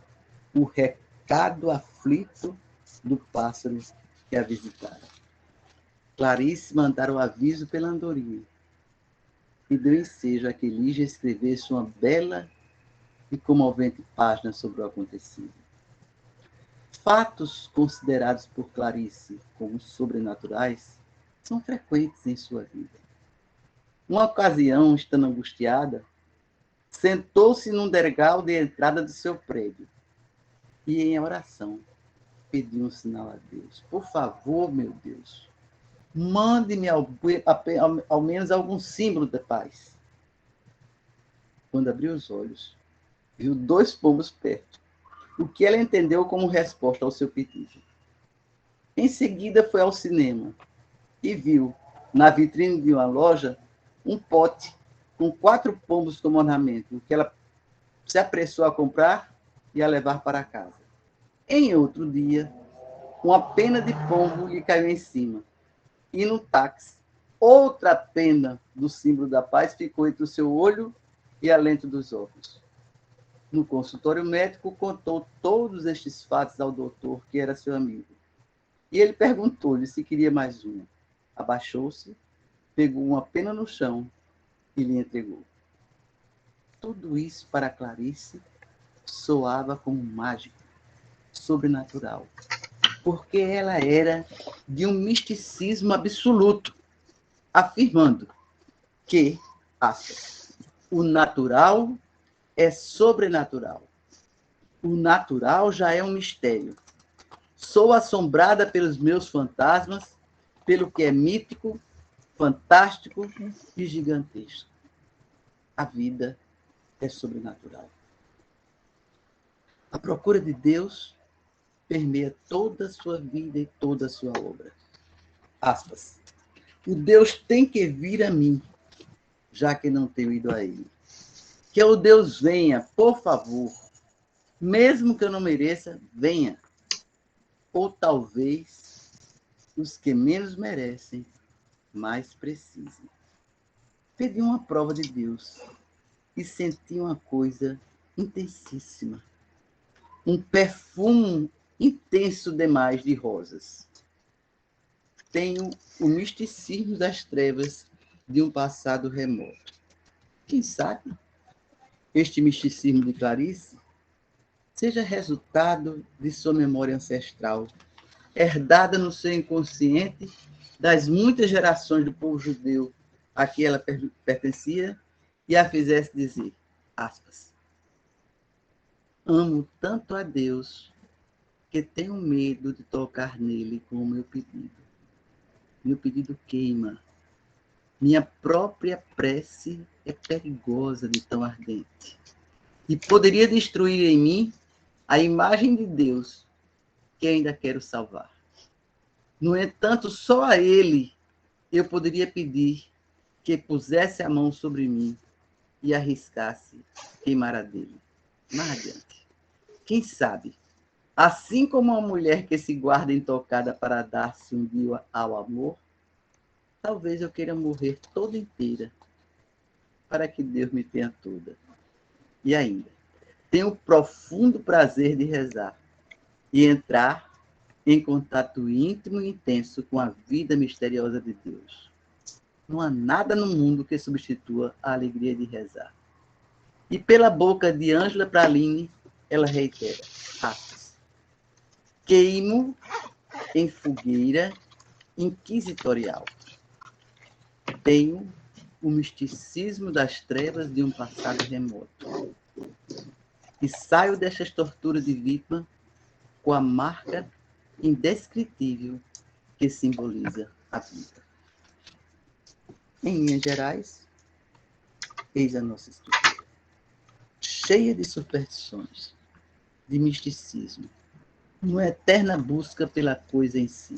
o recado aflito do pássaro que a visitara. Clarice mandara o aviso pela andorinha e deu ensejo a que Lígia escrevesse uma bela e comovente página sobre o acontecido. fatos considerados por Clarice como sobrenaturais são frequentes em sua vida. Uma ocasião, estando angustiada, sentou-se num degrau de entrada do seu prédio e, em oração, pediu um sinal a Deus. Por favor, meu Deus, mande-me ao menos algum símbolo de paz. Quando abriu os olhos, viu 2 pombos perto, o que ela entendeu como resposta ao seu pedido. Em seguida, foi ao cinema e viu, na vitrine de uma loja, um pote com 4 pombos como ornamento, o que ela se apressou a comprar e a levar para casa. Em outro dia, uma pena de pombo lhe caiu em cima. E no táxi, outra pena do símbolo da paz ficou entre o seu olho e a lente dos óculos. No consultório médico, contou todos estes fatos ao doutor, que era seu amigo. E ele perguntou-lhe se queria mais uma. Abaixou-se, pegou uma pena no chão e lhe entregou. Tudo isso para Clarice soava como mágico, sobrenatural, porque ela era de um misticismo absoluto, afirmando que, aspas, o natural é sobrenatural. O natural já é um mistério. Sou assombrada pelos meus fantasmas, pelo que é mítico, fantástico e gigantesco. A vida é sobrenatural. A procura de Deus permeia toda a sua vida e toda a sua obra. Aspas. O Deus tem que vir a mim, já que não tenho ido a ele. Que o Deus venha, por favor. Mesmo que eu não mereça, venha. Ou talvez os que menos merecem, mais precisem. Pedi uma prova de Deus e senti uma coisa intensíssima. Um perfume intenso demais de rosas. Tenho o misticismo das trevas de um passado remoto. Quem sabe este misticismo de Clarice seja resultado de sua memória ancestral, herdada no seu inconsciente das muitas gerações do povo judeu a que ela pertencia e a fizesse dizer, aspas, amo tanto a Deus que tenho medo de tocar nele com o meu pedido. Meu pedido queima. Minha própria prece é perigosa de tão ardente. E poderia destruir em mim a imagem de Deus que ainda quero salvar. No entanto, só a Ele eu poderia pedir que pusesse a mão sobre mim e arriscasse queimar a dele. Mais adiante. Quem sabe, assim como uma mulher que se guarda intocada para dar-se um dia ao amor, talvez eu queira morrer toda inteira para que Deus me tenha toda. E ainda, tenho o profundo prazer de rezar e entrar em contato íntimo e intenso com a vida misteriosa de Deus. Não há nada no mundo que substitua a alegria de rezar. E pela boca de Ângela Praline, ela reitera, aspas, queimo em fogueira inquisitorial. Tenho o misticismo das trevas de um passado remoto. E saio destas torturas de vítima com a marca indescritível que simboliza a vida. Em linhas gerais, eis a nossa estrutura, cheia de superstições, de misticismo, uma eterna busca pela coisa em si.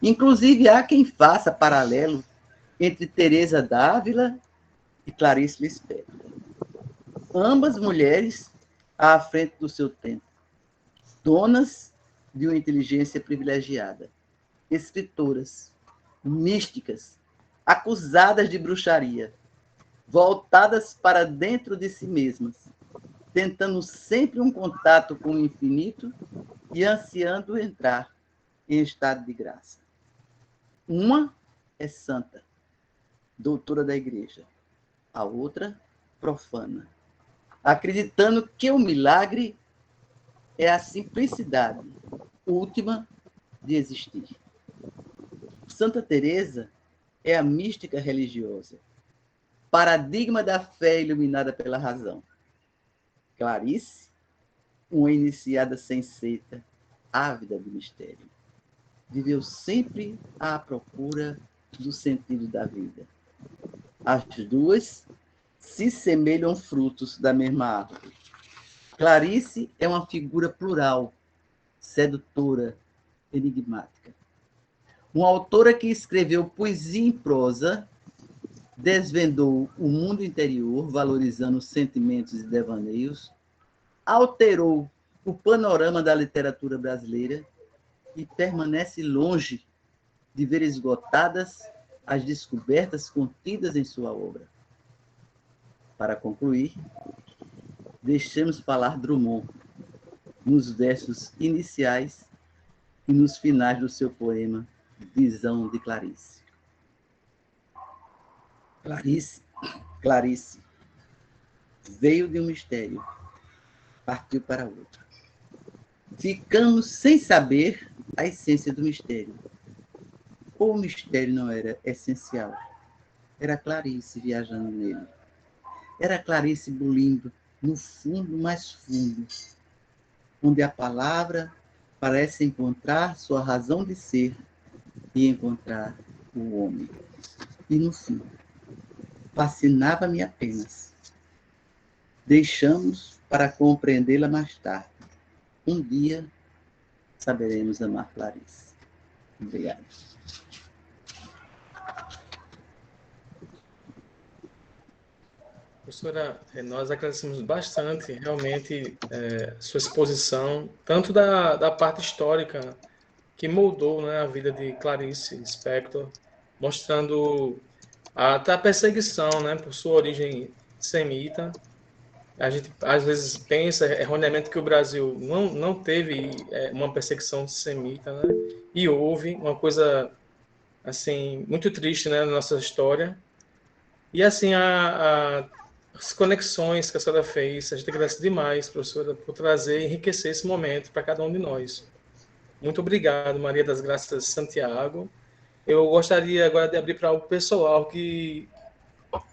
Inclusive, há quem faça paralelo entre Teresa d'Ávila e Clarice Lispector. Ambas mulheres à frente do seu tempo, donas de uma inteligência privilegiada, escritoras, místicas, acusadas de bruxaria, voltadas para dentro de si mesmas, tentando sempre um contato com o infinito e ansiando entrar em estado de graça. Uma é santa, doutora da igreja, a outra profana, acreditando que o milagre é a simplicidade última de existir. Santa Teresa é a mística religiosa, paradigma da fé iluminada pela razão. Clarice, uma iniciada sensata, ávida de mistério. Viveu sempre à procura do sentido da vida. As duas se semelham frutos da mesma árvore. Clarice é uma figura plural, sedutora, enigmática. Uma autora que escreveu poesia em prosa, desvendou o mundo interior, valorizando sentimentos e devaneios, alterou o panorama da literatura brasileira e permanece longe de ver esgotadas as descobertas contidas em sua obra. Para concluir, deixemos falar Drummond nos versos iniciais e nos finais do seu poema Visão de Clarice. Clarice veio de um mistério, partiu para outro. Ficamos sem saber a essência do mistério. Ou o mistério não era essencial? Era Clarice viajando nele. Era Clarice bulindo no fundo mais fundo, onde a palavra parece encontrar sua razão de ser e encontrar o homem. E, no fim, fascinava-me apenas. Deixamos para compreendê-la mais tarde. Um dia saberemos amar Clarice. Obrigado. Professora, nós agradecemos bastante, realmente, sua exposição, tanto da parte histórica, que moldou, né, a vida de Clarice Lispector, mostrando até a perseguição, né, por sua origem semita. A gente, às vezes, pensa erroneamente que o Brasil não teve uma perseguição semita, né, e houve uma coisa, assim, muito triste, né, na nossa história. E, assim, as conexões que a senhora fez, a gente agradece demais, professora, por trazer e enriquecer esse momento para cada um de nós. Muito obrigado, Maria das Graças Santiago. Eu gostaria agora de abrir para o pessoal que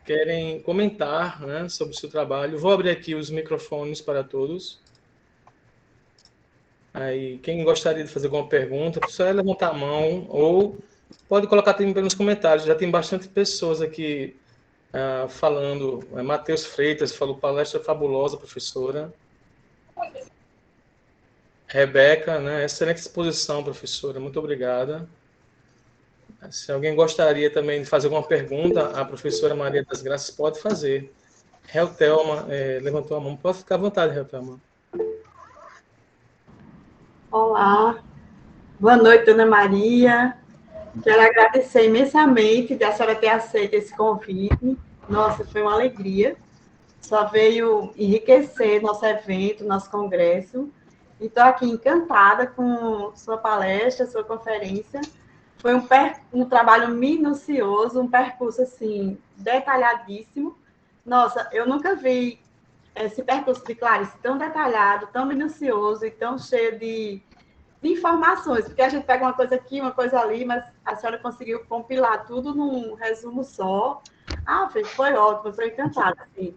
querem comentar, né, sobre o seu trabalho. Vou abrir aqui os microfones para todos. Aí, quem gostaria de fazer alguma pergunta, só é levantar a mão ou pode colocar também nos comentários. Já tem bastante pessoas aqui falando. Matheus Freitas falou palestra fabulosa, professora. Rebeca, né, excelente exposição, professora. Muito obrigada. Se alguém gostaria também de fazer alguma pergunta, a professora Maria das Graças pode fazer. Heltelma levantou a mão. Pode ficar à vontade, Heltelma. Olá, boa noite, Dona Maria. Quero agradecer imensamente de a senhora ter aceito esse convite. Nossa, foi uma alegria. Só veio enriquecer nosso evento, nosso congresso. E estou aqui encantada com sua palestra, sua conferência. Foi um trabalho minucioso, um percurso assim detalhadíssimo. Nossa, eu nunca vi esse percurso de Clarice tão detalhado, tão minucioso e tão cheio de informações, porque a gente pega uma coisa aqui, uma coisa ali, mas a senhora conseguiu compilar tudo num resumo só. Foi ótimo, estou encantada. Assim.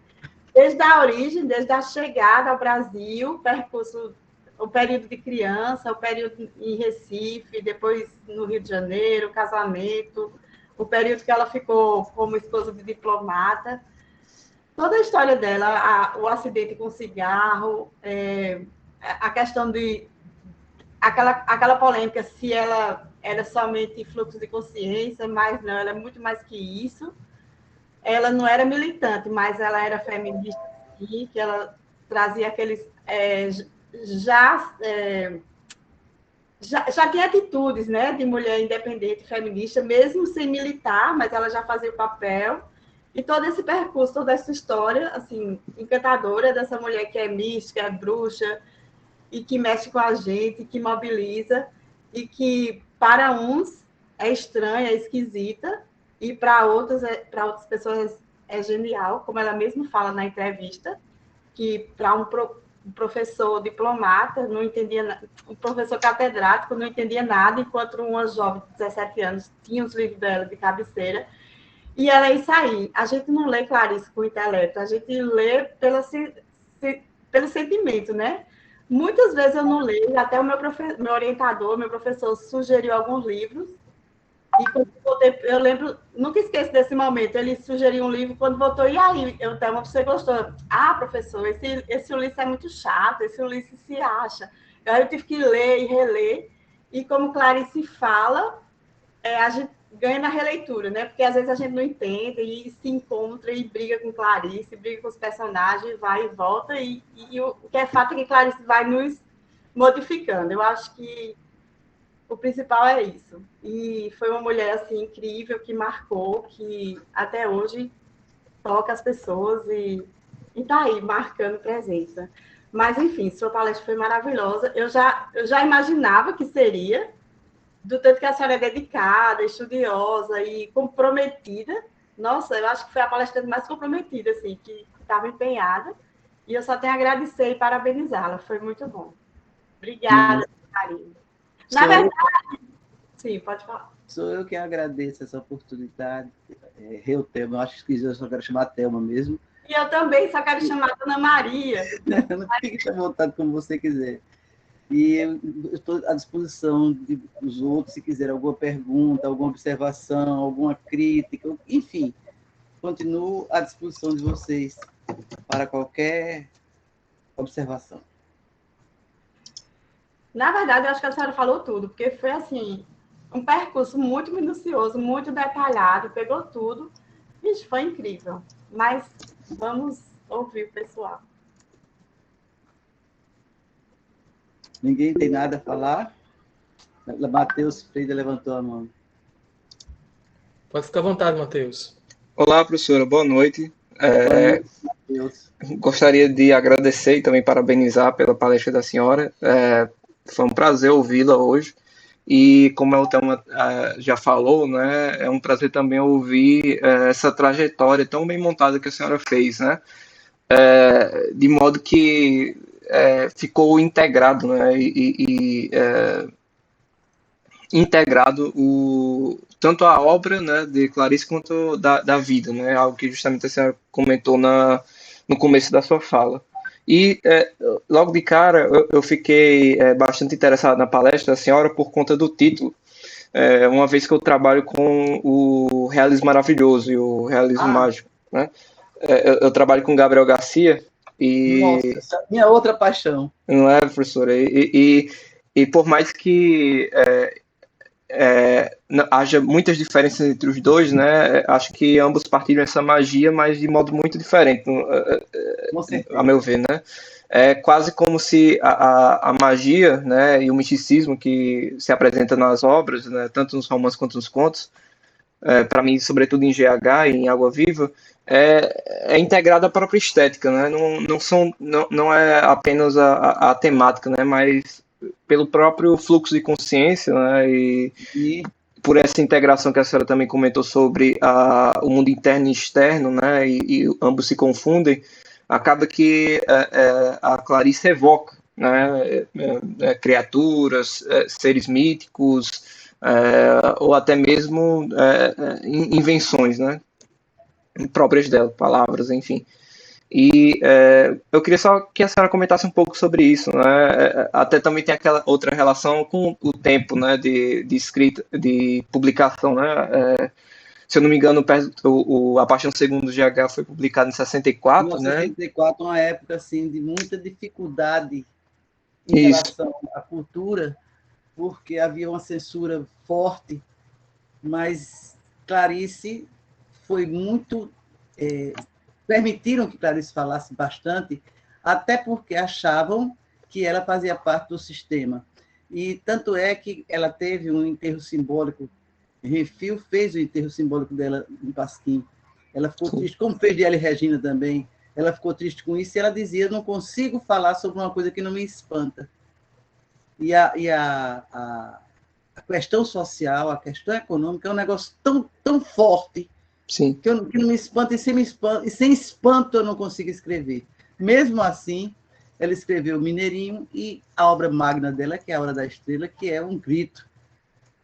Desde a origem, desde a chegada ao Brasil, percurso, o período de criança, o período em Recife, depois no Rio de Janeiro, o casamento, o período que ela ficou como esposa de diplomata. Toda a história dela, o acidente com o cigarro, a questão de aquela polêmica se ela era somente fluxo de consciência, mas não, ela é muito mais que isso. Ela não era militante, mas ela era feminista, que ela trazia aqueles... já tinha atitudes, né, de mulher independente, feminista, mesmo sem militar, mas ela já fazia o papel. E todo esse percurso, toda essa história, assim, encantadora dessa mulher que é mística, é bruxa, e que mexe com a gente, que mobiliza, e que, para uns, é estranha, é esquisita, e para outras pessoas é genial, como ela mesma fala na entrevista, que para um professor diplomata, não entendia, um professor catedrático, não entendia nada, enquanto uma jovem de 17 anos tinha os livros dela de cabeceira. E era isso aí. A gente não lê Clarice com o intelecto, a gente lê pelo sentimento, né? Muitas vezes eu não leio, até o meu orientador, meu professor, sugeriu alguns livros. E quando eu lembro, nunca esqueço desse momento, ele sugeriu um livro, quando voltou, e aí, Thelma, você gostou? Ah, professor, esse Ulisses é muito chato, esse Ulisses se acha. Aí eu tive que ler e reler, e como Clarice fala, a gente ganha na releitura, né? Porque às vezes a gente não entende, e se encontra, e briga com Clarice, briga com os personagens, vai e volta, e o que é fato é que Clarice vai nos modificando. Eu acho que o principal é isso. E foi uma mulher assim incrível, que marcou, que até hoje toca as pessoas e está aí marcando presença. Mas, enfim, sua palestra foi maravilhosa. Eu já imaginava que seria, do tanto que a senhora é dedicada, estudiosa e comprometida. Nossa, eu acho que foi a palestrante mais comprometida, assim, que estava empenhada. E eu só tenho a agradecer e parabenizá-la. Foi muito bom. Obrigada, carinho. Na verdade, sim, pode falar. Sou eu que agradeço essa oportunidade. Eu, Thelma, eu acho que eu só quero chamar a Thelma mesmo. E eu também só quero chamar a Dona Maria. Não fique à vontade como você quiser. E eu estou à disposição dos outros, se quiser alguma pergunta, alguma observação, alguma crítica, enfim, continuo à disposição de vocês para qualquer observação. Na verdade, eu acho que a senhora falou tudo, porque foi assim, um percurso muito minucioso, muito detalhado, pegou tudo. Isso foi incrível. Mas vamos ouvir o pessoal. Ninguém tem nada a falar? Matheus Freire levantou a mão. Pode ficar à vontade, Matheus. Olá, professora, boa noite. Matheus. Gostaria de agradecer e também parabenizar pela palestra da senhora. Foi um prazer ouvi-la hoje. E como a Thelma já falou, né, é um prazer também ouvir essa trajetória tão bem montada que a senhora fez, né? De modo que ficou integrado, né, integrado tanto a obra, né, de Clarice quanto da vida, né, algo que justamente a senhora comentou no começo da sua fala. E logo de cara eu fiquei bastante interessado na palestra da senhora por conta do título, uma vez que eu trabalho com o realismo maravilhoso e o realismo mágico, né? Eu trabalho com Gabriel Garcia e... Nossa, minha outra paixão. Não é, professora? E por mais que haja muitas diferenças entre os dois, né? Acho que ambos partilham essa magia, mas de modo muito diferente, a meu ver, né? É quase como se a magia, né, e o misticismo que se apresenta nas obras, né, tanto nos romances quanto nos contos, para mim, sobretudo em GH e em Água Viva, é integrada à própria estética, né? Não é apenas a temática, né, mas pelo próprio fluxo de consciência, né, e por essa integração que a senhora também comentou sobre o mundo interno e externo, né, e ambos se confundem, acaba que a Clarice evoca, né, criaturas, seres míticos, ou até mesmo invenções, né, próprias dela, palavras, enfim. E eu queria só que a senhora comentasse um pouco sobre isso, né? Até também tem aquela outra relação com o tempo, né, de escrita, de publicação, né? Se eu não me engano, A Paixão Segundo GH foi publicado em 64, né? 64, uma época assim, de muita dificuldade em relação à cultura, porque havia uma censura forte, mas Clarice foi muito... permitiram que Clarice falasse bastante, até porque achavam que ela fazia parte do sistema. E tanto é que ela teve um enterro simbólico, Refil fez o enterro simbólico dela em Pasquim. Ela ficou triste, como fez de Elis Regina também, ela ficou triste com isso, e ela dizia, não consigo falar sobre uma coisa que não me espanta. E a questão social, a questão econômica é um negócio tão forte, sim, que não me espanta, e sem espanto eu não consigo escrever. Mesmo assim, ela escreveu Mineirinho e a obra magna dela, que é a Hora da Estrela, que é um grito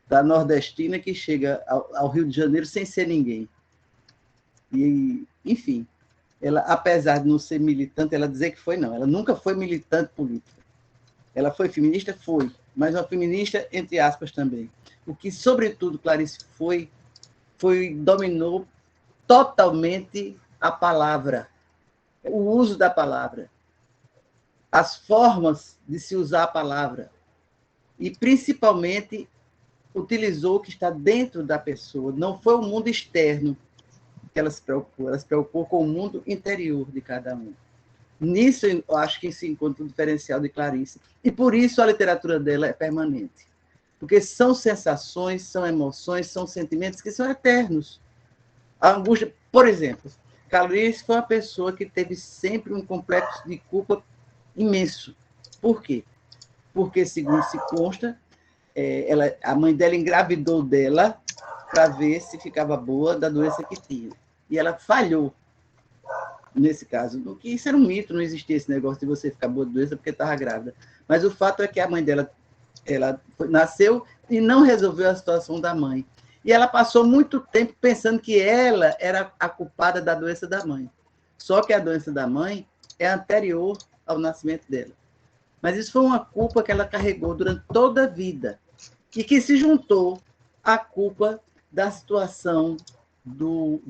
da nordestina que chega ao Rio de Janeiro sem ser ninguém. E, enfim, ela, apesar de não ser militante, ela dizer que foi, não. Ela nunca foi militante política. Ela foi feminista? Foi. Mas uma feminista, entre aspas, também. O que, sobretudo, Clarice dominou totalmente a palavra, o uso da palavra, as formas de se usar a palavra. E, principalmente, utilizou o que está dentro da pessoa. Não foi o mundo externo que ela se preocupou com o mundo interior de cada um. Nisso, eu acho que se encontra o diferencial de Clarice. E, por isso, a literatura dela é permanente. Porque são sensações, são emoções, são sentimentos que são eternos. A angústia, por exemplo, Clarice foi uma pessoa que teve sempre um complexo de culpa imenso. Por quê? Porque, segundo se consta, a mãe dela engravidou dela para ver se ficava boa da doença que tinha. E ela falhou, nesse caso. Isso era um mito, não existia esse negócio de você ficar boa da doença porque estava grávida. Mas o fato é que a mãe dela nasceu e não resolveu a situação da mãe. E ela passou muito tempo pensando que ela era a culpada da doença da mãe. Só que a doença da mãe é anterior ao nascimento dela. Mas isso foi uma culpa que ela carregou durante toda a vida e que se juntou à culpa da situação do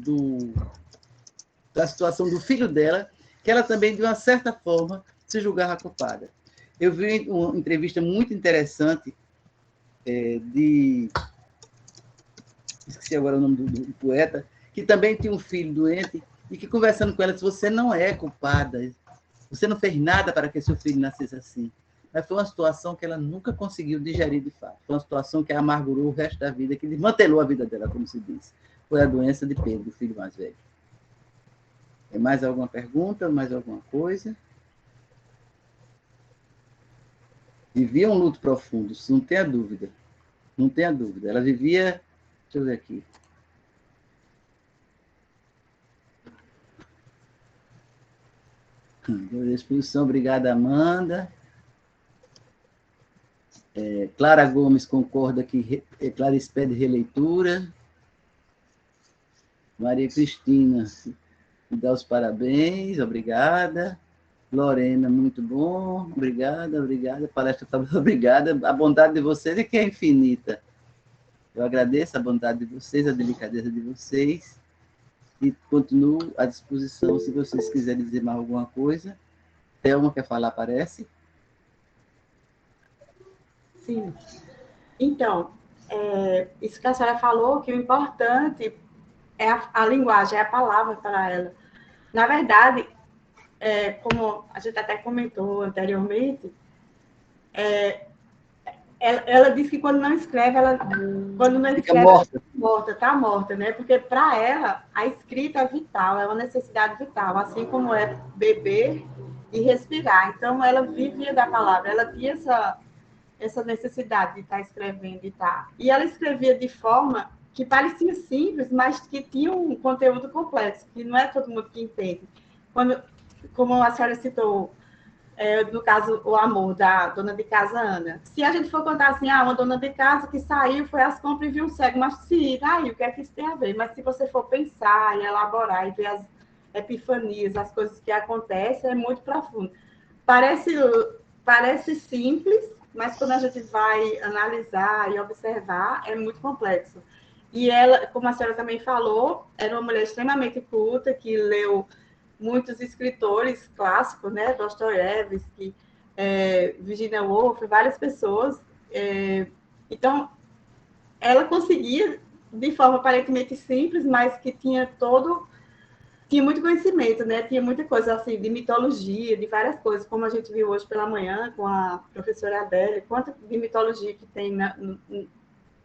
filho dela, que ela também, de uma certa forma, se julgava culpada. Eu vi uma entrevista muito interessante esqueci agora o nome do poeta, que também tinha um filho doente e que, conversando com ela, disse: você não é culpada, você não fez nada para que seu filho nascesse assim. Mas foi uma situação que ela nunca conseguiu digerir de fato. Foi uma situação que a amargurou o resto da vida, que desmantelou a vida dela, como se diz. Foi a doença de Pedro, o filho mais velho. Tem mais alguma pergunta? Mais alguma coisa? Vivia um luto profundo, não tenha dúvida. Não tenha dúvida. Ela vivia... Deixa eu ver aqui. Exposição, obrigada, Amanda. Clara Gomes concorda que Clarice pede releitura. Maria Cristina me dá os parabéns, obrigada. Lorena, muito bom, obrigada. A palestra está obrigada. A bondade de vocês é que é infinita. Eu agradeço a bondade de vocês, a delicadeza de vocês, e continuo à disposição se vocês quiserem dizer mais alguma coisa. Thelma quer falar, parece? Sim. Então, isso que a senhora falou, que o importante é a linguagem, é a palavra para ela. Na verdade, como a gente até comentou anteriormente, ela diz que quando não escreve, está morta, né? Porque para ela, a escrita é vital, é uma necessidade vital, assim como é beber e respirar. Então, ela vivia da palavra, ela tinha essa necessidade de estar escrevendo e tal. E ela escrevia de forma que parecia simples, mas que tinha um conteúdo complexo, que não é todo mundo que entende. Como a senhora citou, no caso, o amor da dona de casa Ana. Se a gente for contar assim, uma dona de casa que saiu, foi às compras e viu um cego, mas se aí, o que é que isso tem a ver? Mas se você for pensar e elaborar e ver as epifanias, as coisas que acontecem, é muito profundo. Parece simples, mas quando a gente vai analisar e observar, é muito complexo. E ela, como a senhora também falou, era uma mulher extremamente culta, que leu muitos escritores clássicos, né? Dostoiévski, Virginia Woolf, várias pessoas. Então, ela conseguia, de forma aparentemente simples, mas que tinha muito conhecimento, né? Tinha muita coisa assim, de mitologia, de várias coisas, como a gente viu hoje pela manhã com a professora Adélia, quanto de mitologia que tem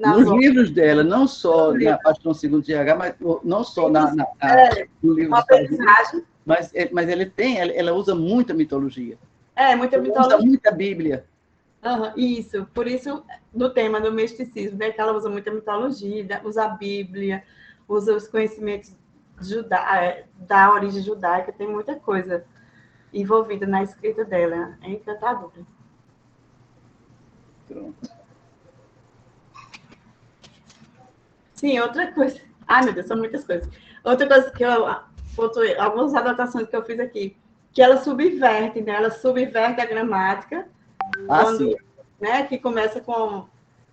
nos livros dela, não só na Paixão Segundo GH, mas não só no livro de Paulo, mas ela usa muita mitologia. Muita mitologia. Usa muita Bíblia. Isso, por isso, no tema do misticismo, né, que ela usa muita mitologia, usa a Bíblia, usa os conhecimentos da origem judaica, tem muita coisa envolvida na escrita dela. É encantadora. Pronto. Sim, outra coisa. Ai, meu Deus, são muitas coisas. Outra coisa que eu pontuei, algumas anotações que eu fiz aqui, que ela subverte, né? Ela subverte a gramática, quando, né, que começa com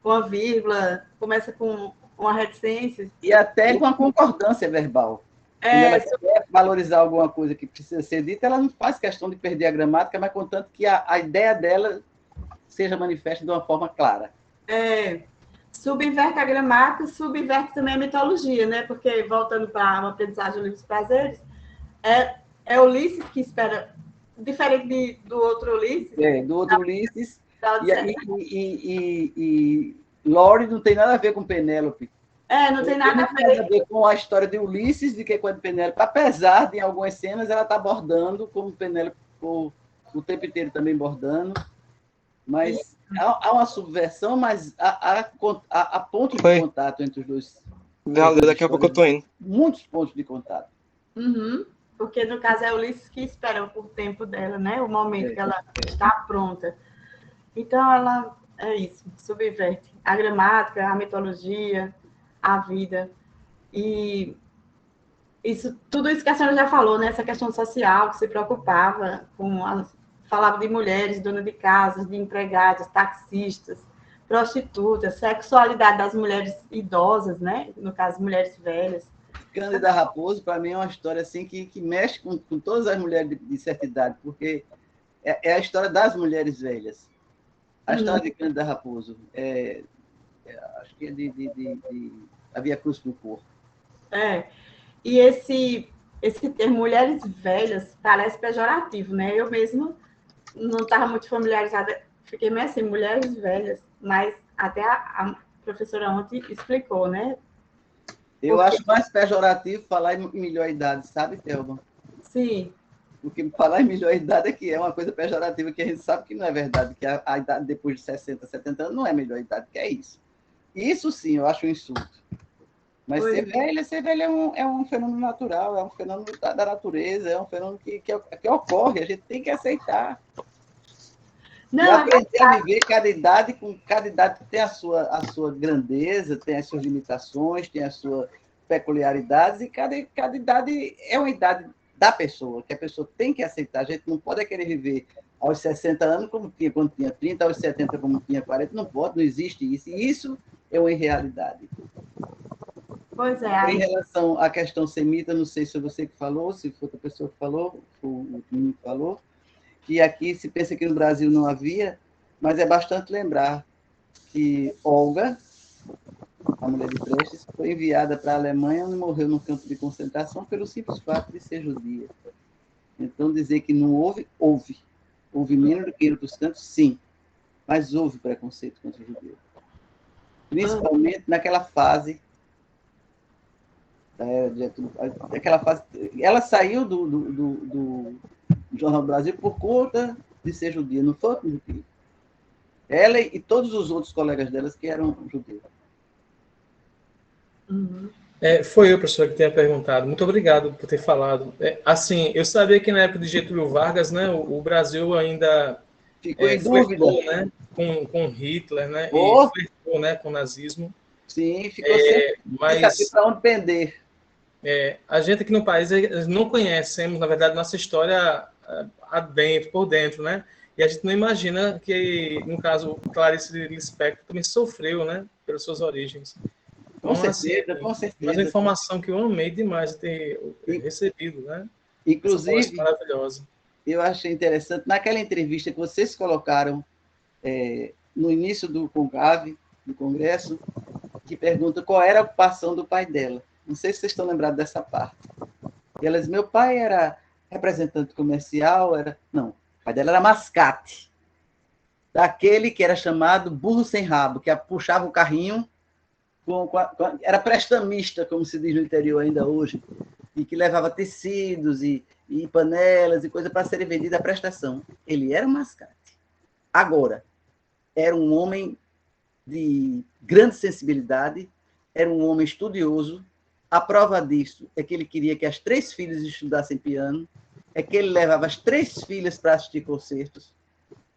a vírgula, começa com uma reticência. E até com a concordância verbal. Quando ela quer valorizar alguma coisa que precisa ser dita, ela não faz questão de perder a gramática, mas contanto que a ideia dela seja manifesta de uma forma clara. Subverte a gramática, subverte também a mitologia, né? Porque, voltando para uma aprendizagem do livro dos prazeres, é Ulisses que espera, diferente do outro Ulisses. Do outro Ulisses. E Lore não tem nada a ver com Penélope. Não tem nada a ver com a história de Ulisses do que com a de Penélope. Apesar de, em algumas cenas, ela está bordando, como Penélope ficou o tempo inteiro também bordando. Mas há uma subversão, mas há pontos de contato entre os dois. Daqui a pouco eu estou indo. Muitos pontos de contato. Uhum. Porque, no caso, é Ulisses que espera por tempo dela, né? O momento que ela está pronta. Então, ela é isso, subverte a gramática, a mitologia, a vida. E tudo isso que a senhora já falou, né? Essa questão social, que se preocupava falava de mulheres, donas de casas, de empregadas, taxistas, prostitutas, sexualidade das mulheres idosas, né? No caso, mulheres velhas. Cândida Raposo, para mim, é uma história assim que mexe com todas as mulheres de certa idade, porque é a história das mulheres velhas. A história de Cândida Raposo. Acho que é de A Via Cruz no Corpo. E esse termo mulheres velhas parece pejorativo, né? Eu mesmo não estava muito familiarizada, fiquei meio assim, mulheres velhas, mas até a professora ontem explicou, né? Eu acho mais pejorativo falar em melhor idade, sabe, Thelma? Sim. Porque falar em melhor idade é uma coisa pejorativa que a gente sabe que não é verdade, que a idade depois de 60, 70 anos não é melhor idade, que é isso. Isso sim, eu acho um insulto. Mas ser velha é um fenômeno natural, é um fenômeno da natureza, é um fenômeno que ocorre, a gente tem que aceitar. Não, e aprender a viver cada idade tem a sua grandeza, tem as suas limitações, tem as suas peculiaridades, e cada idade é uma idade da pessoa, que a pessoa tem que aceitar. A gente não pode querer viver aos 60 anos como tinha quando tinha 30, aos 70 como tinha 40, não pode, não existe isso. E isso é uma irrealidade. Pois é. Em relação à questão semita, não sei se foi você que falou, se foi outra pessoa que falou, o menino que falou, que aqui se pensa que no Brasil não havia, mas é bastante lembrar que Olga, a mulher de Prestes, foi enviada para a Alemanha, onde morreu no campo de concentração pelo simples fato de ser judia. Então, dizer que não houve, houve. Houve menos do que em outros cantos, sim, mas houve preconceito contra o judeu. Principalmente naquela fase aquela fase. Ela saiu do Jornal do Brasil por conta de ser judia, não foi por motivo. Ela e todos os outros colegas delas que eram judeus. Foi eu, professor, que tinha perguntado. Muito obrigado por ter falado. Assim, eu sabia que na época de Getúlio Vargas, né, o Brasil ainda ficou em dúvida, né, com Hitler, né, e flertou, né, com o nazismo. Sim, ficou sempre mas para onde pender. A gente aqui no país não conhecemos, na verdade, nossa história por dentro, né? E a gente não imagina que, no caso, Clarice Lispector também sofreu, né, pelas suas origens. Com certeza, com certeza. Mas a informação que eu amei demais de ter recebido, né? Inclusive, maravilhosa. Eu achei interessante, naquela entrevista que vocês colocaram no início do conclave, do congresso, que pergunta qual era a ocupação do pai dela. Não sei se vocês estão lembrados dessa parte. E ela diz, meu pai era representante comercial, não, o pai dela era mascate. Daquele que era chamado burro sem rabo, que puxava o carrinho, era prestamista, como se diz no interior ainda hoje, e que levava tecidos e panelas e coisa para serem vendidas à prestação. Ele era um mascate. Agora, era um homem de grande sensibilidade, era um homem estudioso. A prova disso é que ele queria que as 3 filhas estudassem piano, é que ele levava as 3 filhas para assistir concertos,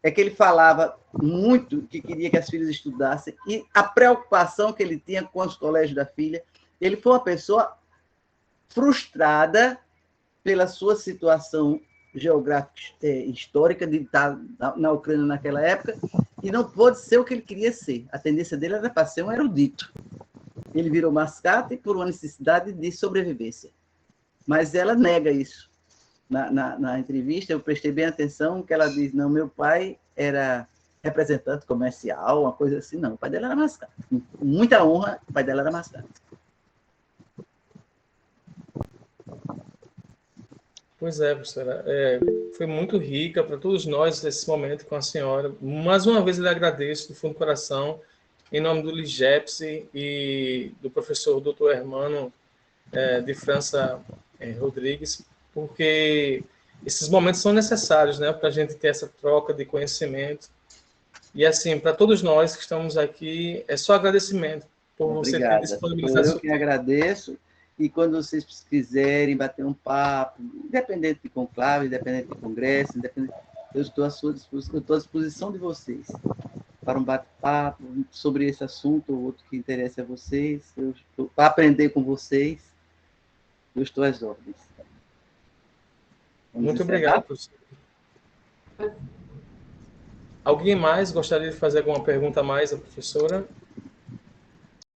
é que ele falava muito que queria que as filhas estudassem, e a preocupação que ele tinha com os colégios da filha. Ele foi uma pessoa frustrada pela sua situação geográfica, histórica, de estar na Ucrânia naquela época, e não pôde ser o que ele queria ser. A tendência dele era para ser um erudito. Ele virou mascate por uma necessidade de sobrevivência. Mas ela nega isso. Na entrevista, eu prestei bem atenção que ela diz, não, meu pai era representante comercial, uma coisa assim. Não, o pai dela era mascate. Com muita honra, o pai dela era mascate. Pois é, professora. Foi muito rica para todos nós esse momento com a senhora. Mais uma vez, eu lhe agradeço do fundo do coração, em nome do LIGEPS e do professor Dr. Hermano de França Rodrigues, porque esses momentos são necessários, né, para a gente ter essa troca de conhecimento. E, assim, para todos nós que estamos aqui, é só agradecimento por você ter disponibilizado. Eu que agradeço. E quando vocês quiserem bater um papo, independente de conclave, independente de congresso, eu estou à disposição de vocês para um bate-papo sobre esse assunto ou outro que interesse a vocês. Para aprender com vocês, eu estou às ordens. Muito obrigado, professor. Alguém mais gostaria de fazer alguma pergunta a mais à professora?